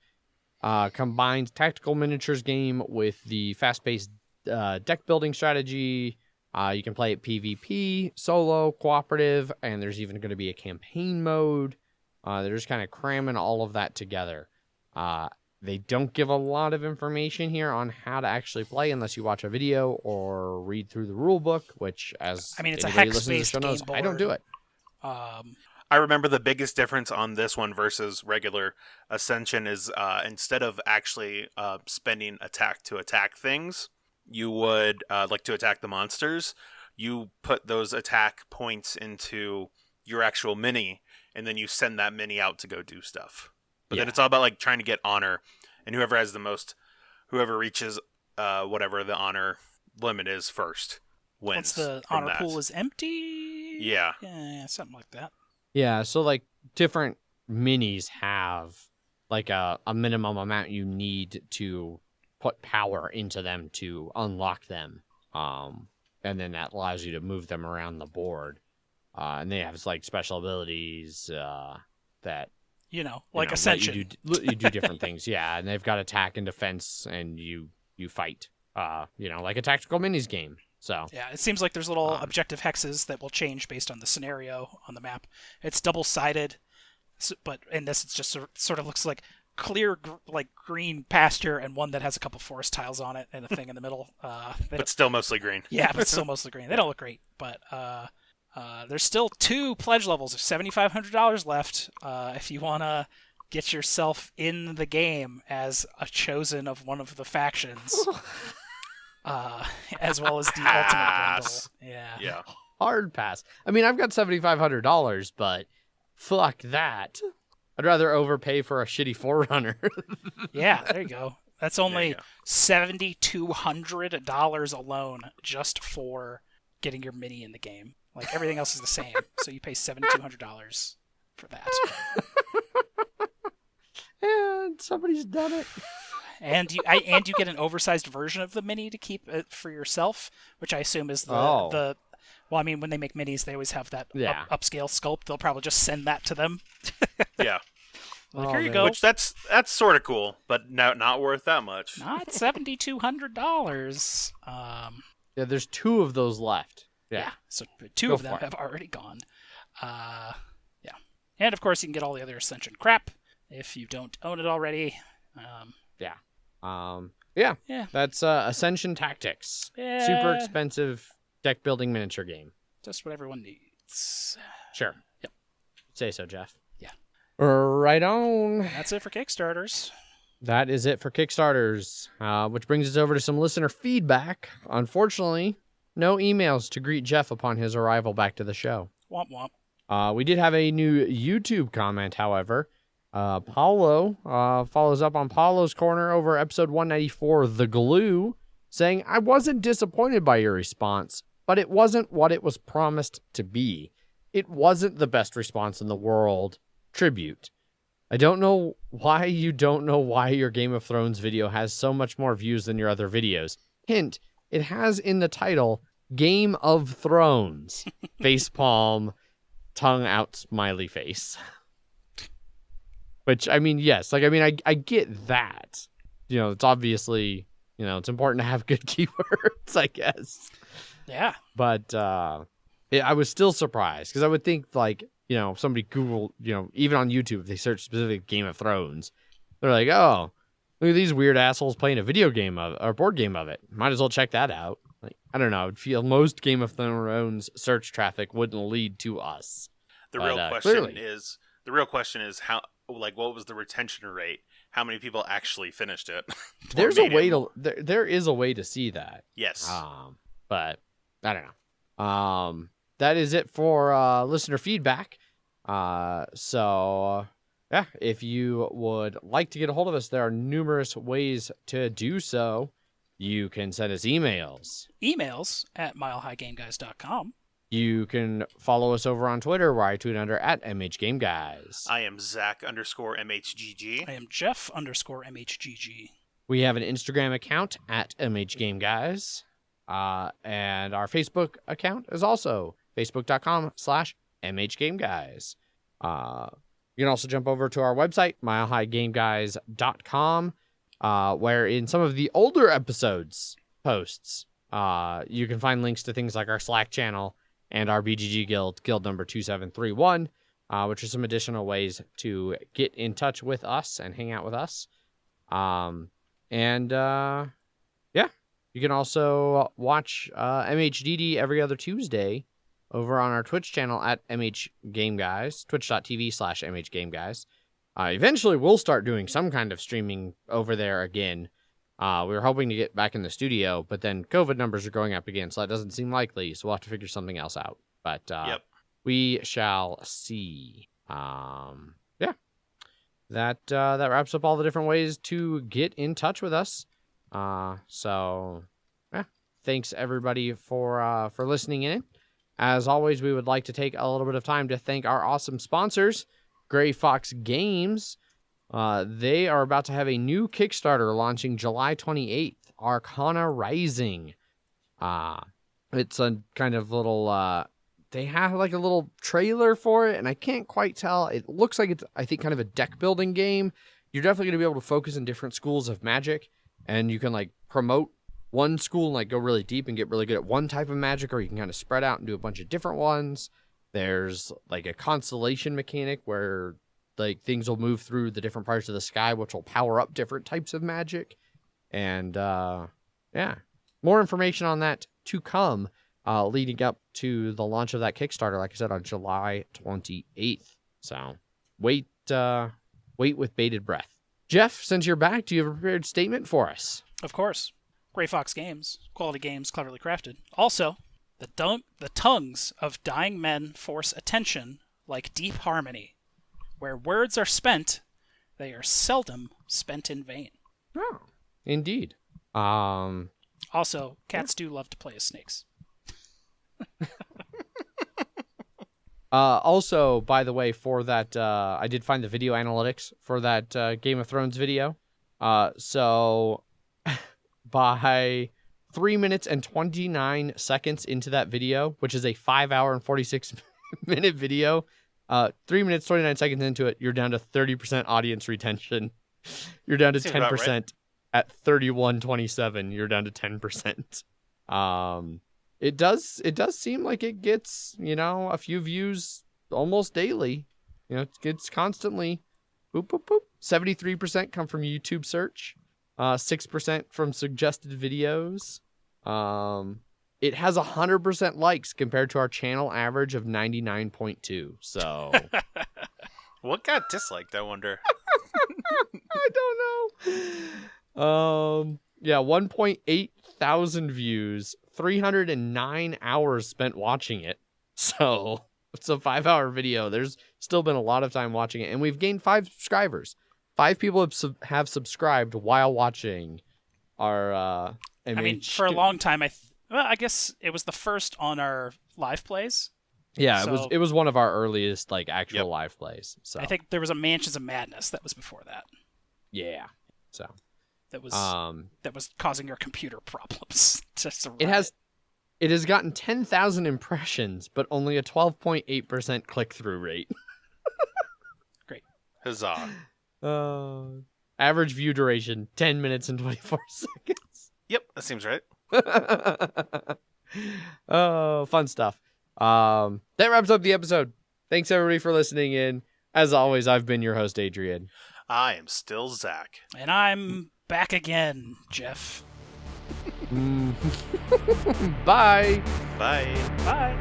Speaker 1: combines tactical miniatures game with the fast-paced deck building strategy. You can play it PvP, solo, cooperative, and there's even going to be a campaign mode. They're just kind of cramming all of that together. They don't give a lot of information here on how to actually play unless you watch a video or read through the rule book, which, as
Speaker 3: it's a
Speaker 1: hex-based
Speaker 3: game board.
Speaker 1: I don't do it.
Speaker 2: I remember the biggest difference on this one versus regular Ascension is instead of actually spending attack to attack things, you would, like to attack the monsters, you put those attack points into your actual mini, and then you send that mini out to go do stuff. But then it's all about, like, trying to get honor, and whoever reaches whatever the honor limit is first wins.
Speaker 3: Once the honor pool is empty?
Speaker 2: Yeah,
Speaker 3: something like that.
Speaker 1: Yeah, so, like, different minis have, like, a minimum amount you need to put power into them to unlock them. And then that allows you to move them around the board. And they have, like, special abilities that
Speaker 3: like
Speaker 1: let
Speaker 3: Ascension.
Speaker 1: You do different things, yeah, and they've got attack and defense, and you fight, like a tactical minis game. So
Speaker 3: yeah, it seems like there's little objective hexes that will change based on the scenario on the map. It's double-sided, but in this, it's just sort of looks like clear, like green pasture, and one that has a couple forest tiles on it and a thing in the middle.
Speaker 2: But still mostly green.
Speaker 3: Yeah, but still mostly green. They don't look great, but there's still 2 pledge levels of $7,500 left. If you want to get yourself in the game as a chosen of one of the factions, as well as the ultimate bundle.
Speaker 2: Yeah.
Speaker 1: Hard pass. I mean, I've got $7,500, but fuck that. I'd rather overpay for a shitty Forerunner.
Speaker 3: Yeah, there you go. That's only $7,200 alone just for getting your mini in the game. Like, everything else is the same, so you pay $7,200 for that.
Speaker 1: And somebody's done it.
Speaker 3: And you get an oversized version of the mini to keep it for yourself, which I assume is the well, I mean, when they make minis, they always have that upscale sculpt. They'll probably just send that to them.
Speaker 2: Yeah.
Speaker 3: Like, here you go.
Speaker 2: Which that's sort of cool, but not worth that much.
Speaker 3: Not $7,200.
Speaker 1: Yeah, there's 2 of those left. Yeah.
Speaker 3: So 2 of them have already gone. Yeah. And of course, you can get all the other Ascension crap if you don't own it already.
Speaker 1: Yeah. That's Ascension Tactics.
Speaker 3: Yeah.
Speaker 1: Super expensive deck building miniature game.
Speaker 3: Just what everyone needs.
Speaker 1: Sure.
Speaker 3: Yep.
Speaker 1: Say so, Jeff.
Speaker 3: Yeah.
Speaker 1: Right on.
Speaker 3: That's it for Kickstarters.
Speaker 1: That is it for Kickstarters, which brings us over to some listener feedback. Unfortunately, no emails to greet Jeff upon his arrival back to the show.
Speaker 3: Womp womp.
Speaker 1: We did have a new YouTube comment, however. Paulo follows up on Paulo's Corner over episode 194, The Glue, saying, I wasn't disappointed by your response, but it wasn't what it was promised to be. It wasn't the best response in the world. Tribute. I don't know why you don't know why your Game of Thrones video has so much more views than your other videos. Hint, it has in the title, Game of Thrones. Facepalm, tongue out smiley face. Which, I mean, yes. Like, I mean, I get that. It's obviously, it's important to have good keywords, I guess.
Speaker 3: Yeah.
Speaker 1: But I was still surprised, because I would think, like, if somebody Googled, even on YouTube, if they search specific Game of Thrones, they're like, oh, look at these weird assholes playing a video game or board game of it. Might as well check that out. Like, I don't know. I'd feel most Game of Thrones search traffic wouldn't lead to us.
Speaker 2: The real question is how, like, what was the retention rate? How many people actually finished it?
Speaker 1: There is a way to see that.
Speaker 2: Yes.
Speaker 1: But I don't know. That is it for listener feedback. So yeah, if you would like to get a hold of us, there are numerous ways to do so. You can send us emails.
Speaker 3: Emails at milehighgameguys.com.
Speaker 1: You can follow us over on Twitter, where I tweet under at MHGameGuys.
Speaker 2: I am Zach_MHGG.
Speaker 3: I am Jeff_MHGG.
Speaker 1: We have an Instagram account at MHGameGuys. And our Facebook account is also facebook.com/MHGameGuys. You can also jump over to our website, milehighgameguys.com, where in some of the older episodes posts, you can find links to things like our Slack channel and our BGG guild number 2731, which are some additional ways to get in touch with us and hang out with us. Yeah, you can also watch MHDD every other Tuesday over on our Twitch channel at MHGameGuys, twitch.tv/MHGameGuys. Eventually, we'll start doing some kind of streaming over there again. We were hoping to get back in the studio, but then COVID numbers are going up again, so that doesn't seem likely, so we'll have to figure something else out. But we shall see. Yeah. That wraps up all the different ways to get in touch with us. So, yeah. Thanks, everybody, for listening in. As always, we would like to take a little bit of time to thank our awesome sponsors, Gray Fox Games. They are about to have a new Kickstarter launching July 28th, Arcana Rising. It's a kind of little they have like a little trailer for it, and I can't quite tell. It looks like it's, I think, kind of a deck building game. You're definitely going to be able to focus in different schools of Magic, and you can like promote one school and like go really deep and get really good at one type of Magic, or you can kind of spread out and do a bunch of different ones. There's like a constellation mechanic where like things will move through the different parts of the sky, which will power up different types of Magic. And yeah, more information on that to come, leading up to the launch of that Kickstarter, like I said, on July 28th. So wait with bated breath. Jeff, since you're back, do you have a prepared statement for us?
Speaker 3: Of course. Grey Fox Games. Quality games cleverly crafted. Also, the tongues of dying men force attention like deep harmony. Where words are spent, they are seldom spent in vain.
Speaker 1: Oh, indeed.
Speaker 3: Also, cats do love to play as snakes.
Speaker 1: Also, by the way, for that, I did find the video analytics for that Game of Thrones video. So by 3 minutes and 29 seconds into that video, which is a 5 hour and 46 minute video, 3 minutes, 29 seconds into it, you're down to 30% audience retention. You're down to 10%. Right. At 31:27, you're down to 10%. It does seem like it gets, a few views almost daily. It gets constantly boop, boop, boop. 73% come from YouTube search. 6% from suggested videos. It has 100% likes compared to our channel average of 99.2. So
Speaker 2: what got disliked, I wonder?
Speaker 1: I don't know. Yeah, 1.8 thousand views, 309 hours spent watching it. So it's a 5 hour video. There's still been a lot of time watching it, and we've gained 5 subscribers. 5 people have subscribed while watching our
Speaker 3: for a long time, I guess it was the first on our live plays.
Speaker 1: Yeah, it was one of our earliest actual live plays. So
Speaker 3: I think there was a Mansions of Madness that was before that.
Speaker 1: Yeah. So
Speaker 3: that was causing your computer problems.
Speaker 1: It has gotten 10,000 impressions, but only a 12.8% click-through rate.
Speaker 3: Great.
Speaker 2: Huzzah.
Speaker 1: Average view duration, 10 minutes and 24 seconds.
Speaker 2: Yep, that seems right.
Speaker 1: Oh, fun stuff. That wraps up the episode. Thanks, everybody, for listening in. As always, I've been your host, Adrian.
Speaker 2: I am still Zach.
Speaker 3: And I'm back again, Jeff.
Speaker 1: Bye.
Speaker 2: Bye.
Speaker 3: Bye.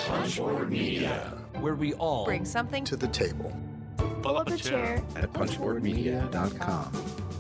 Speaker 4: Punchboard Media, where we all
Speaker 5: bring something
Speaker 6: to the table.
Speaker 5: Pull up a chair
Speaker 6: at punchboardmedia.com.